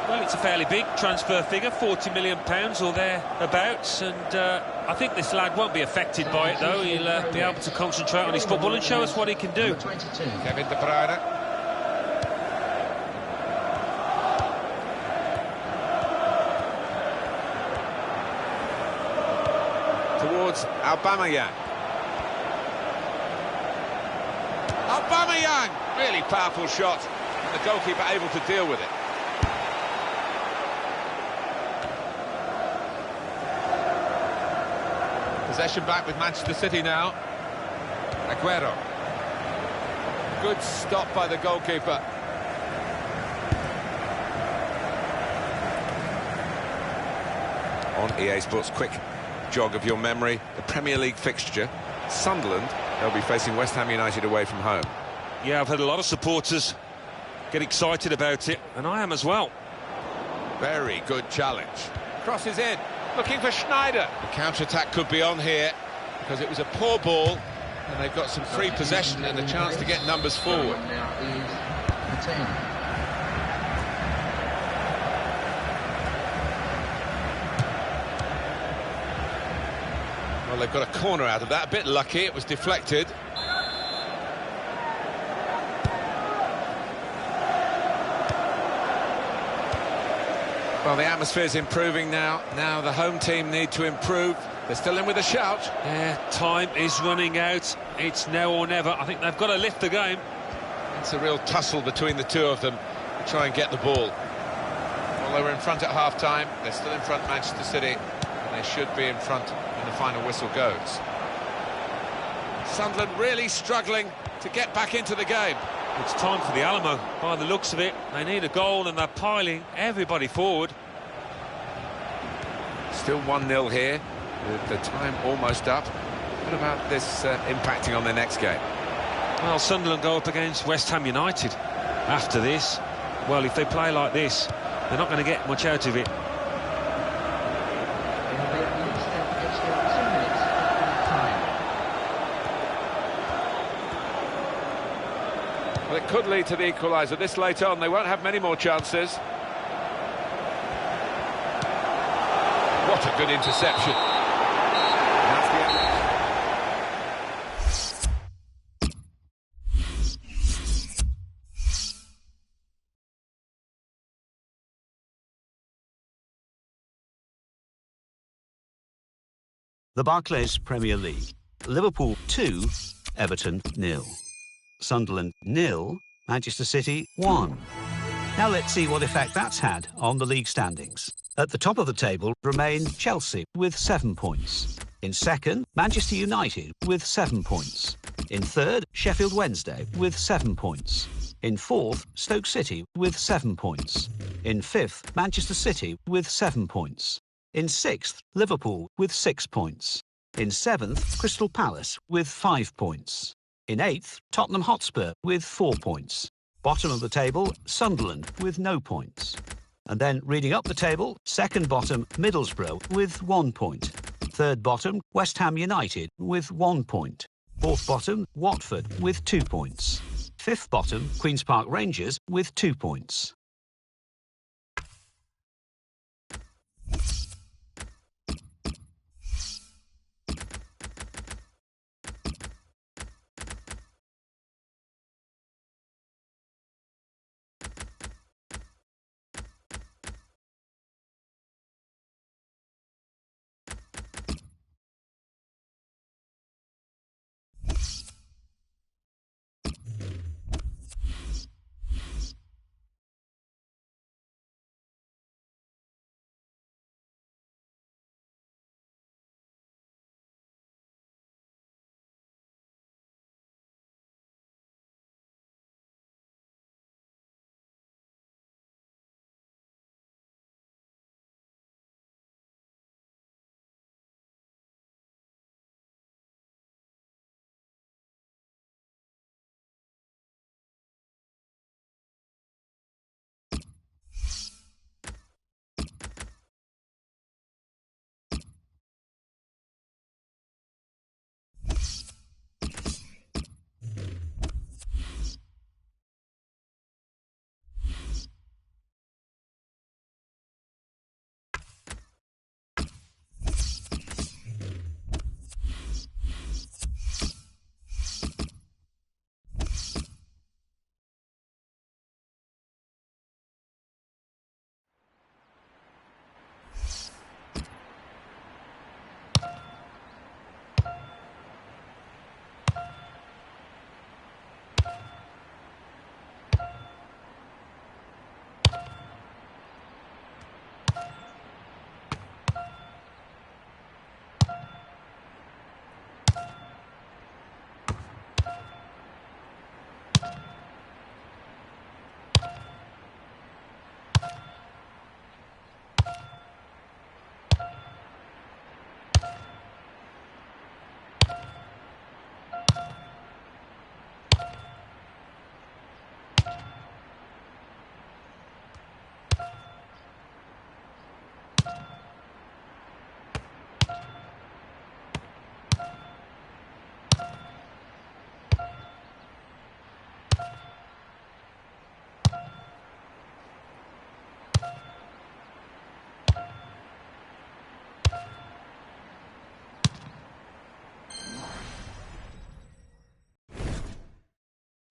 Well, it's a fairly big transfer figure, £40 million or thereabouts, and I think this lad won't be affected by it, though. He'll be able to concentrate on his football and show us what he can do. Kevin De Bruyne. Towards Aubameyang. Aubameyang! Really powerful shot, and the goalkeeper able to deal with it. Possession back with Manchester City now. Aguero. Good stop by the goalkeeper. On EA Sports, quick jog of your memory. The Premier League fixture. Sunderland, they'll be facing West Ham United away from home. Yeah, I've had a lot of supporters get excited about it, and I am as well. Very good challenge. Crosses in. Looking for Schneider. The counter-attack could be on here because it was a poor ball and they've got some free possession and a chance to get numbers forward. Well, they've got a corner out of that. A bit lucky, it was deflected. Well, the atmosphere's improving now. Now the home team need to improve. They're still in with a shout. Yeah, time is running out. It's now or never. I think they've got to lift the game. It's a real tussle between the two of them to try and get the ball. Well, they were in front at half-time. They're still in front, Manchester City. And they should be in front when the final whistle goes. Sunderland really struggling to get back into the game. It's time for the Alamo, by the looks of it. They need a goal and they're piling everybody forward. Still 1-0 here, with the time almost up. What about this impacting on their next game? Well, Sunderland go up against West Ham United after this. Well, if they play like this, they're not going to get much out of it. Well, it could lead to the equaliser this late on. They won't have many more chances. What a good interception. That's the end. The Barclays Premier League. Liverpool 2, Everton 0. Sunderland 0, Manchester City 1. Now let's see what effect that's had on the league standings. At the top of the table remain Chelsea with 7 points. In second, Manchester United with 7 points. In third, Sheffield Wednesday with 7 points. In fourth, Stoke City with 7 points. In fifth, Manchester City with 7 points. In sixth, Liverpool with 6 points. In seventh, Crystal Palace with 5 points. In eighth, Tottenham Hotspur with 4 points. Bottom of the table, Sunderland with no points. And then reading up the table, second bottom, Middlesbrough with 1 point. Third bottom, West Ham United with 1 point. Fourth bottom, Watford with 2 points. Fifth bottom, Queen's Park Rangers with 2 points.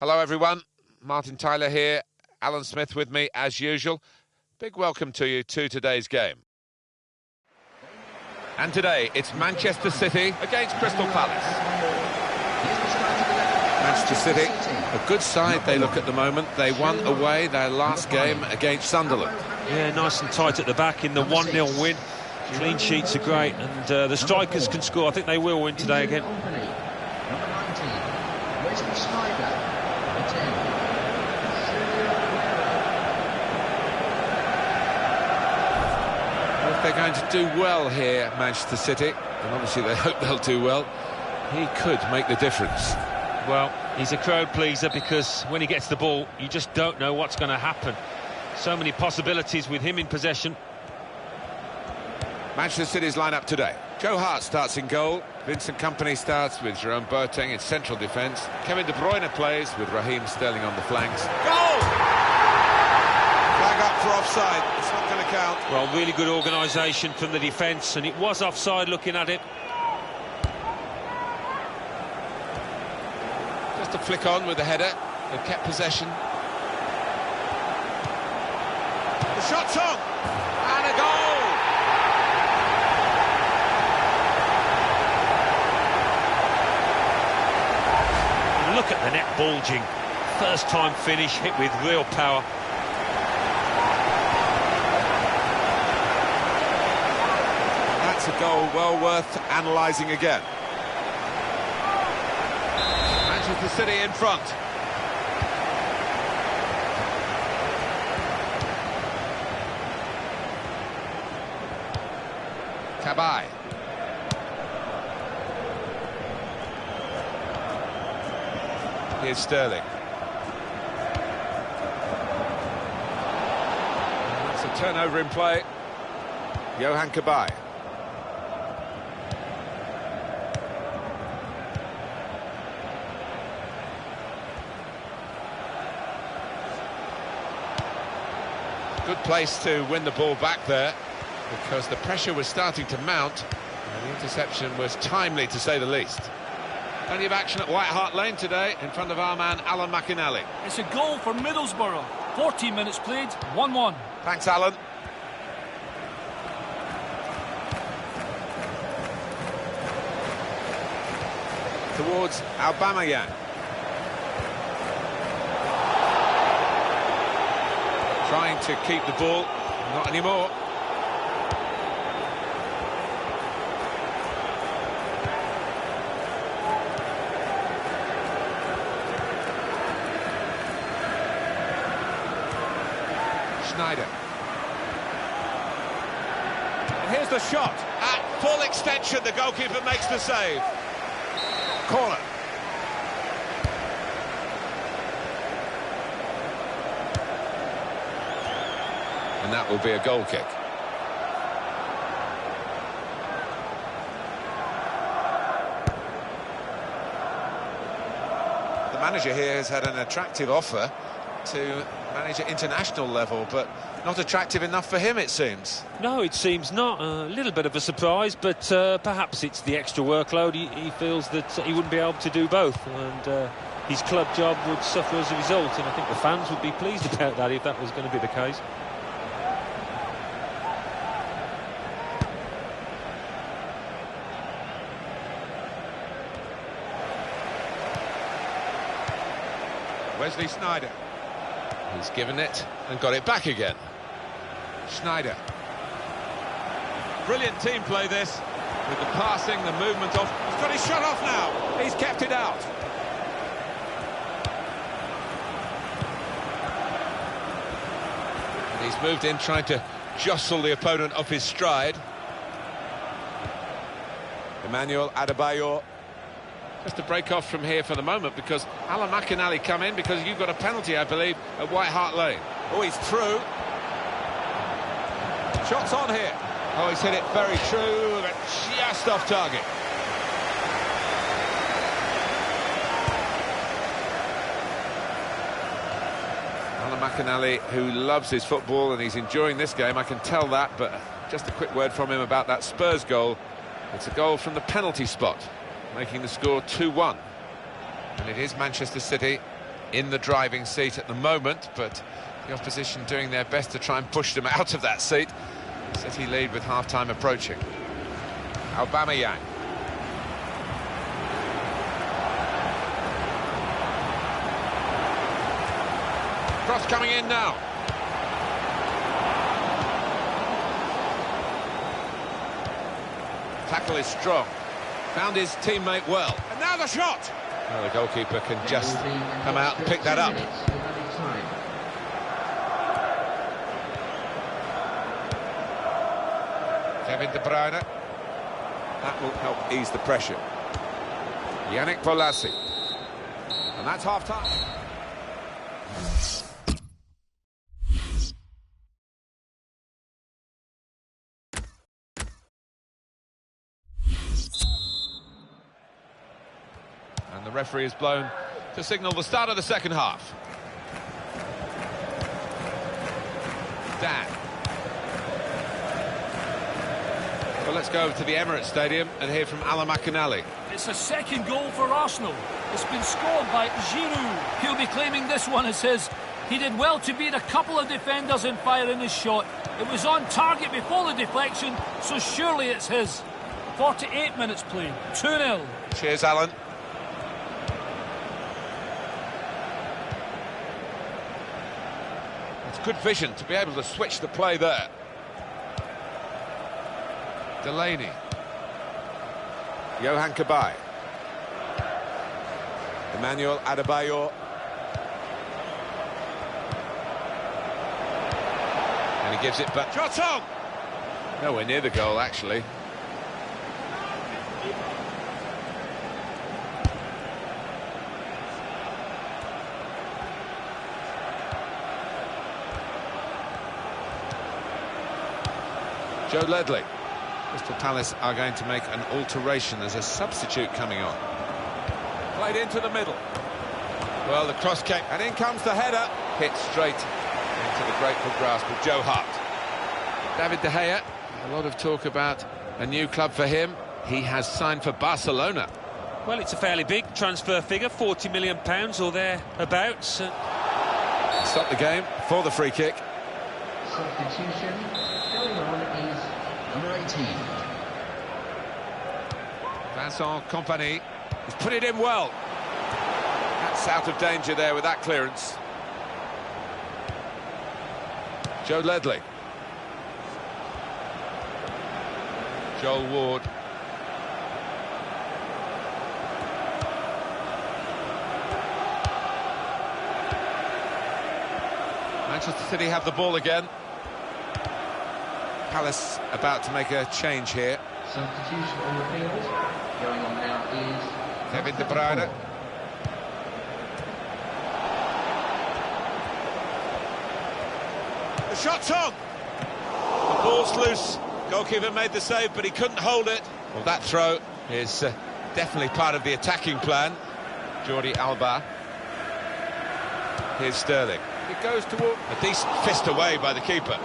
Hello everyone, Martin Tyler here, Alan Smith with me as usual. Big welcome to you to today's game. And today it's Manchester City against Crystal Palace. Manchester City, a good side they look at the moment. They won away their last game against Sunderland. Yeah, nice and tight at the back in the 1-0 win. Clean sheets are great, and the strikers can score. I think they will win today again. If they're going to do well here, Manchester City, and obviously they hope they'll do well, he could make the difference. Well, he's a crowd pleaser because when he gets the ball, you just don't know what's going to happen. So many possibilities with him in possession. Manchester City's lineup today. Joe Hart starts in goal. Vincent Kompany starts with Jerome Boateng in central defence. Kevin De Bruyne plays with Raheem Sterling on the flanks. Goal! Flag up for offside. It's not going to count. Well, really good organisation from the defence, and it was offside looking at it. Just a flick on with the header. They've kept possession. The shot's on! And a goal! Look at the net bulging. First time finish, hit with real power. That's a goal well worth analysing again. Manchester City in front. Cabaye. Here's Sterling. That's a turnover in play. Johan Cabaye. Good place to win the ball back there, because the pressure was starting to mount, and the interception was timely, to say the least. Plenty of action at White Hart Lane today in front of our man Alan McInally. It's a goal for Middlesbrough. 14 minutes played, 1-1. Thanks, Alan. Towards Aubameyang. Trying to keep the ball, not anymore. Schneider. And here's the shot. At full extension, the goalkeeper makes the save. Corner. And that will be a goal kick. The manager here has had an attractive offer to manage at international level, but not attractive enough for him, it seems. No, it seems not. A little bit of a surprise, but perhaps it's the extra workload. He feels that he wouldn't be able to do both, and his club job would suffer as a result, and I think the fans would be pleased about that if that was going to be the case. Wesley Sneijder. He's given it and got it back again. Schneider. Brilliant team play this, with the passing, the movement off. He's got his shot off now. He's kept it out. And he's moved in, trying to jostle the opponent off his stride. Emmanuel Adebayor. Just a break off from here for the moment, because Alan McInally come in because you've got a penalty, I believe, at White Hart Lane. Oh, he's through. Shots on here. Oh, he's hit it very true, but just off target. Alan McInally, who loves his football, and he's enjoying this game, I can tell that, but just a quick word from him about that Spurs goal. It's a goal from the penalty spot, making the score 2-1. And it is Manchester City in the driving seat at the moment, but the opposition doing their best to try and push them out of that seat. City lead with half-time approaching. Aubameyang. Cross coming in now. Tackle is strong. Found his teammate well. And now the shot! Well, the goalkeeper can just come out and pick that up. Kevin De Bruyne. That will help ease the pressure. Yannick Bolasie. And that's half-time. And the referee is blown to signal the start of the second half. Dan. Well, let's go to the Emirates Stadium and hear from Alan McInally. It's a second goal for Arsenal. It's been scored by Giroud. He'll be claiming this one as his. He did well to beat a couple of defenders in firing his shot. It was on target before the deflection, so surely it's his. 48 minutes played, 2-0. Cheers, Alan. It's good vision to be able to switch the play there. Delaney. Johan Cabaye. Emmanuel Adebayor. And he gives it back. Shot on! Nowhere near the goal, actually. Joe Ledley. Crystal Palace are going to make an alteration. There's a substitute coming on. Played into the middle. Well, the cross came, and in comes the header. Hit straight into the grateful grasp of Joe Hart. David De Gea, a lot of talk about a new club for him. He has signed for Barcelona. Well, it's a fairly big transfer figure, £40 million or thereabouts. Stop the game for the free kick. Substitution. Going on is number 18. Vincent Kompany has put it in well. That's out of danger there with that clearance. Joe Ledley. Joel Ward. Manchester City have the ball again. Palace about to make a change here. Substitution on the field. Going on now is Kevin De Bruyne. The shot's on! The ball's loose. Goalkeeper made the save, but he couldn't hold it. Well, that throw is definitely part of the attacking plan. Jordi Alba. Here's Sterling. It goes toward a decent fist away by the keeper.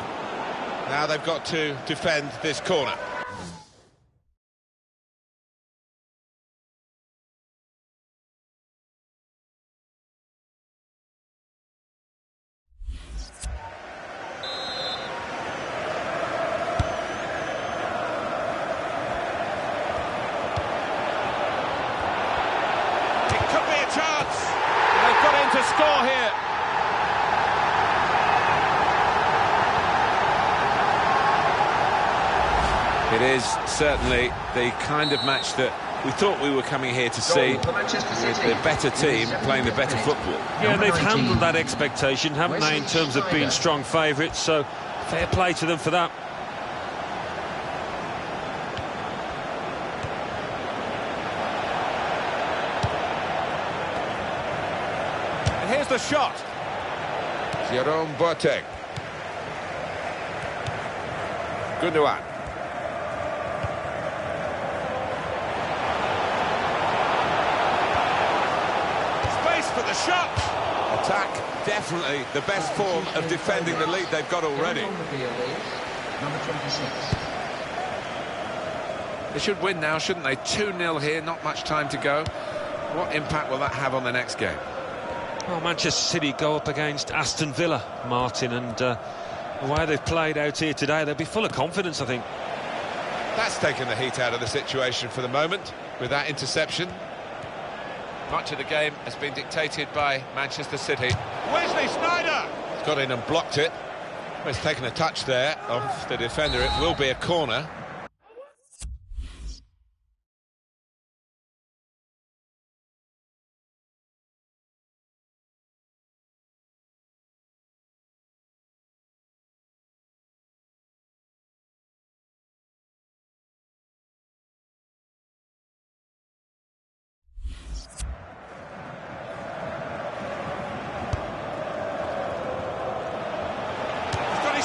Now they've got to defend this corner. It could be a chance. They've got in to score here. It is certainly the kind of match that we thought we were coming here to see, with the better team playing the better football. Yeah, they've handled that expectation, haven't they, in terms of being strong favourites, so fair play to them for that. And here's the shot. Jerome Boateng. Gundogan. For the shot. Attack, definitely the best form of defending the lead they've got already. Number 26. They should win now, shouldn't they? 2-0 here, not much time to go. What impact will that have on the next game? Well, Manchester City go up against Aston Villa, Martin, and the way they've played out here today, they'll be full of confidence, I think. That's taken the heat out of the situation for the moment with that interception. Much of the game has been dictated by Manchester City. Wesley Sneijder! He's got in and blocked it. Well, he's taken a touch there of the defender. It will be a corner.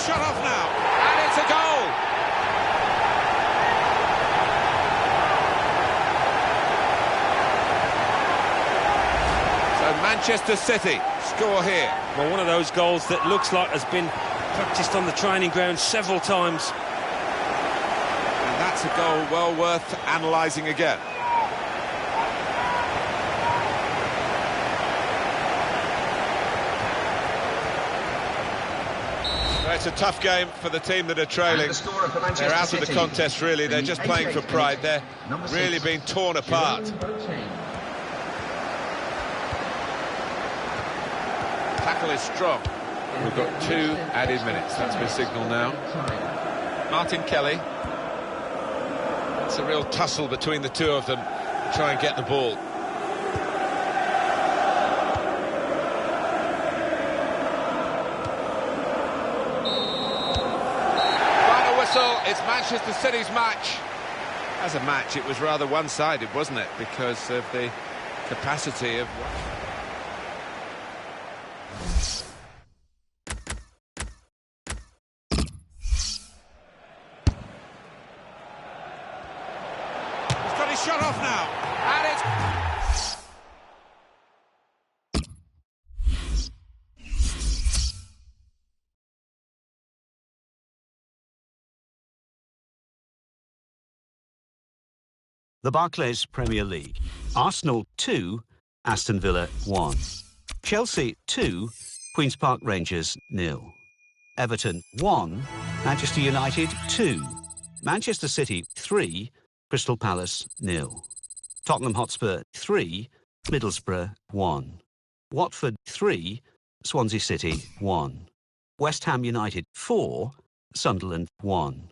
Shot off now, and it's a goal. So Manchester City score here. Well, one of those goals that looks like has been practised on the training ground several times. And that's a goal well worth analysing again. It's a tough game for the team that are trailing. They're out of the contest, really. They're just playing for pride. They're really being torn apart. Tackle is strong. We've got 2 added minutes. That's been signalled now. Martin Kelly. It's a real tussle between the two of them to try and get the ball. It's Manchester City's match. As a match, it was rather one-sided, wasn't it? Because of the capacity of... He's got his shot off now. And it's... The Barclays Premier League. Arsenal 2, Aston Villa 1. Chelsea 2, Queen's Park Rangers 0. Everton 1, Manchester United 2. Manchester City 3, Crystal Palace 0. Tottenham Hotspur 3, Middlesbrough 1. Watford 3, Swansea City 1. West Ham United 4, Sunderland 1.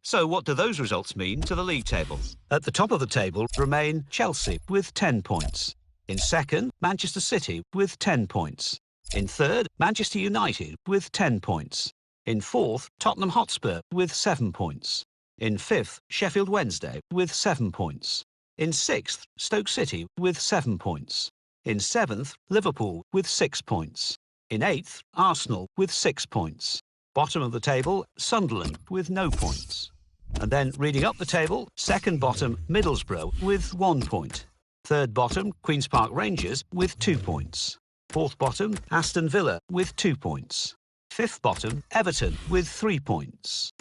So what do those results mean to the league table? At the top of the table remain Chelsea with 10 points. In second, Manchester City with 10 points. In third, Manchester United with 10 points. In fourth, Tottenham Hotspur with 7 points. In fifth, Sheffield Wednesday with 7 points. In sixth, Stoke City with 7 points. In seventh, Liverpool with 6 points. In eighth, Arsenal with 6 points. Bottom of the table, Sunderland with no points. And then reading up the table, second bottom, Middlesbrough with 1 point. Third bottom, Queen's Park Rangers with 2 points. Fourth bottom, Aston Villa with 2 points. Fifth bottom, Everton with 3 points.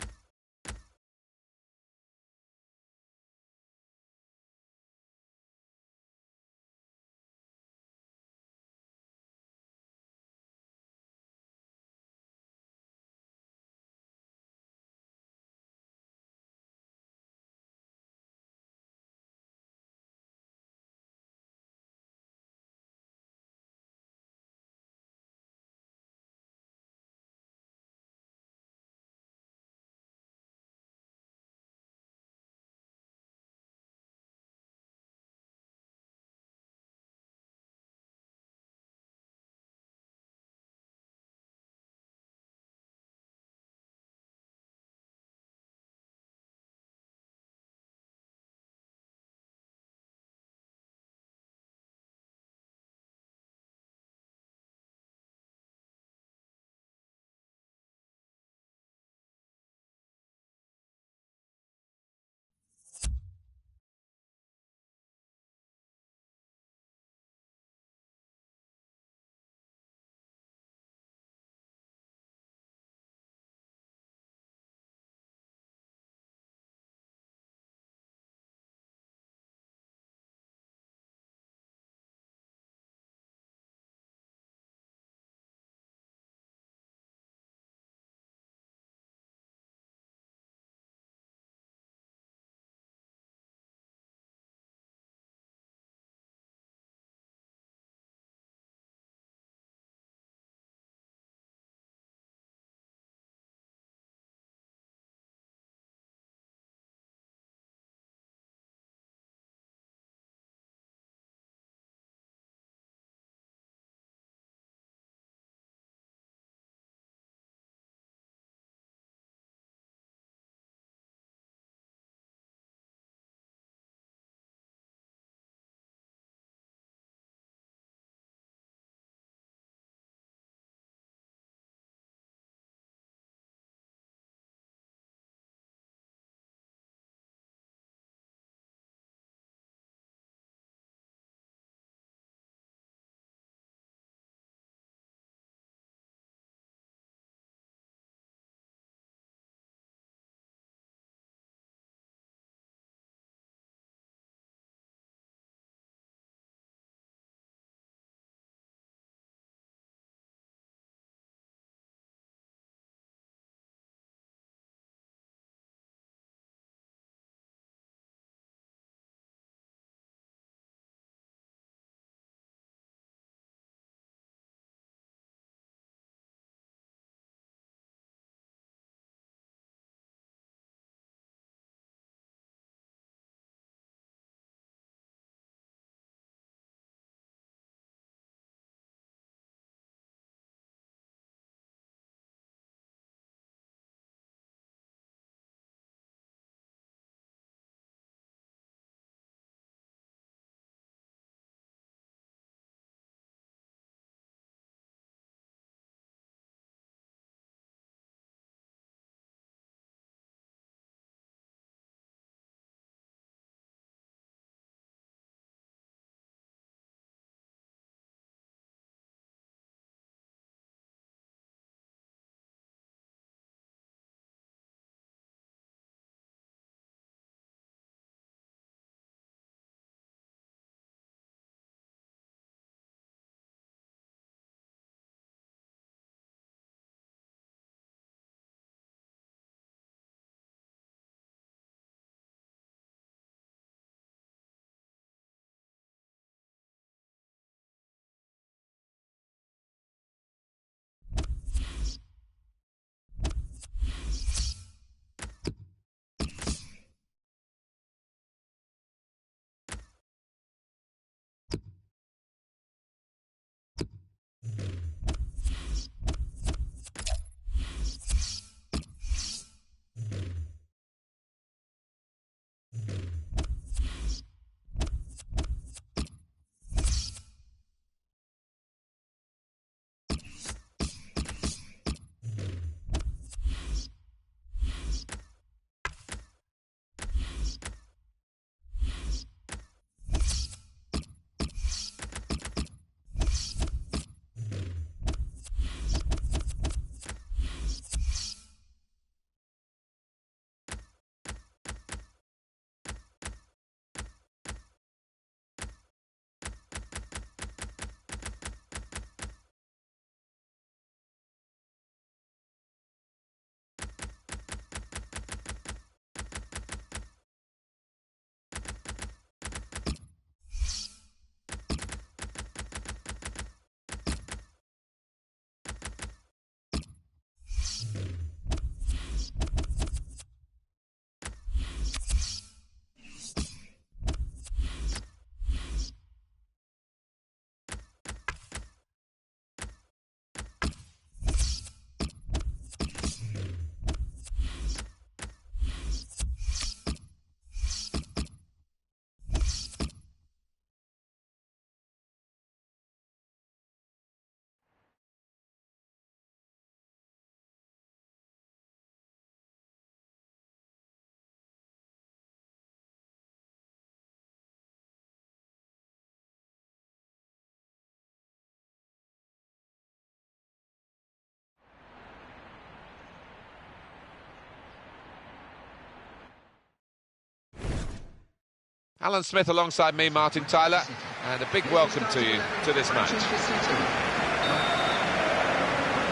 Alan Smith alongside me, Martin Tyler, and a big welcome to you to this match.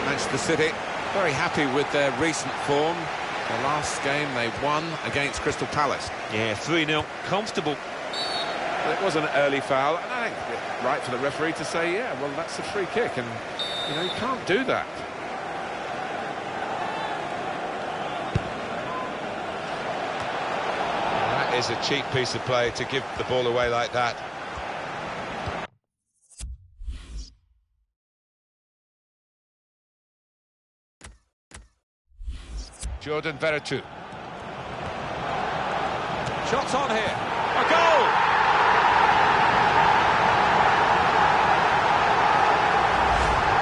Manchester City very happy with their recent form. The last game they won against Crystal Palace. Yeah, 3-0, comfortable. Well, it was an early foul, and I think it's right for the referee to say, yeah, well, that's a free kick, and, you know, you can't do that. That is a cheap piece of play to give the ball away like that. Jordan Veretout. Shots on here. A goal!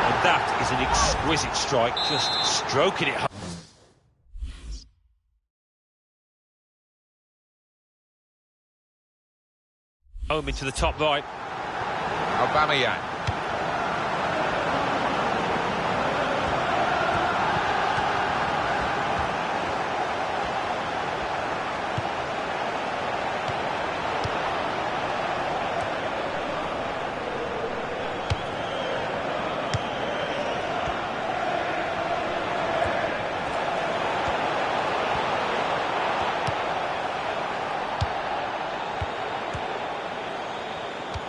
And that is an exquisite strike, just stroking it home. Home into the top right. Aubameyang.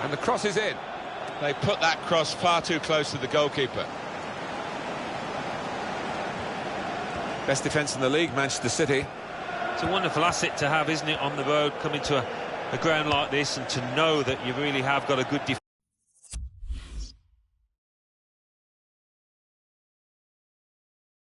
And the cross is in. They put that cross far too close to the goalkeeper. Best defence in the league, Manchester City. It's a wonderful asset to have, isn't it, on the road, coming to a ground like this, and to know that you really have got a good defence.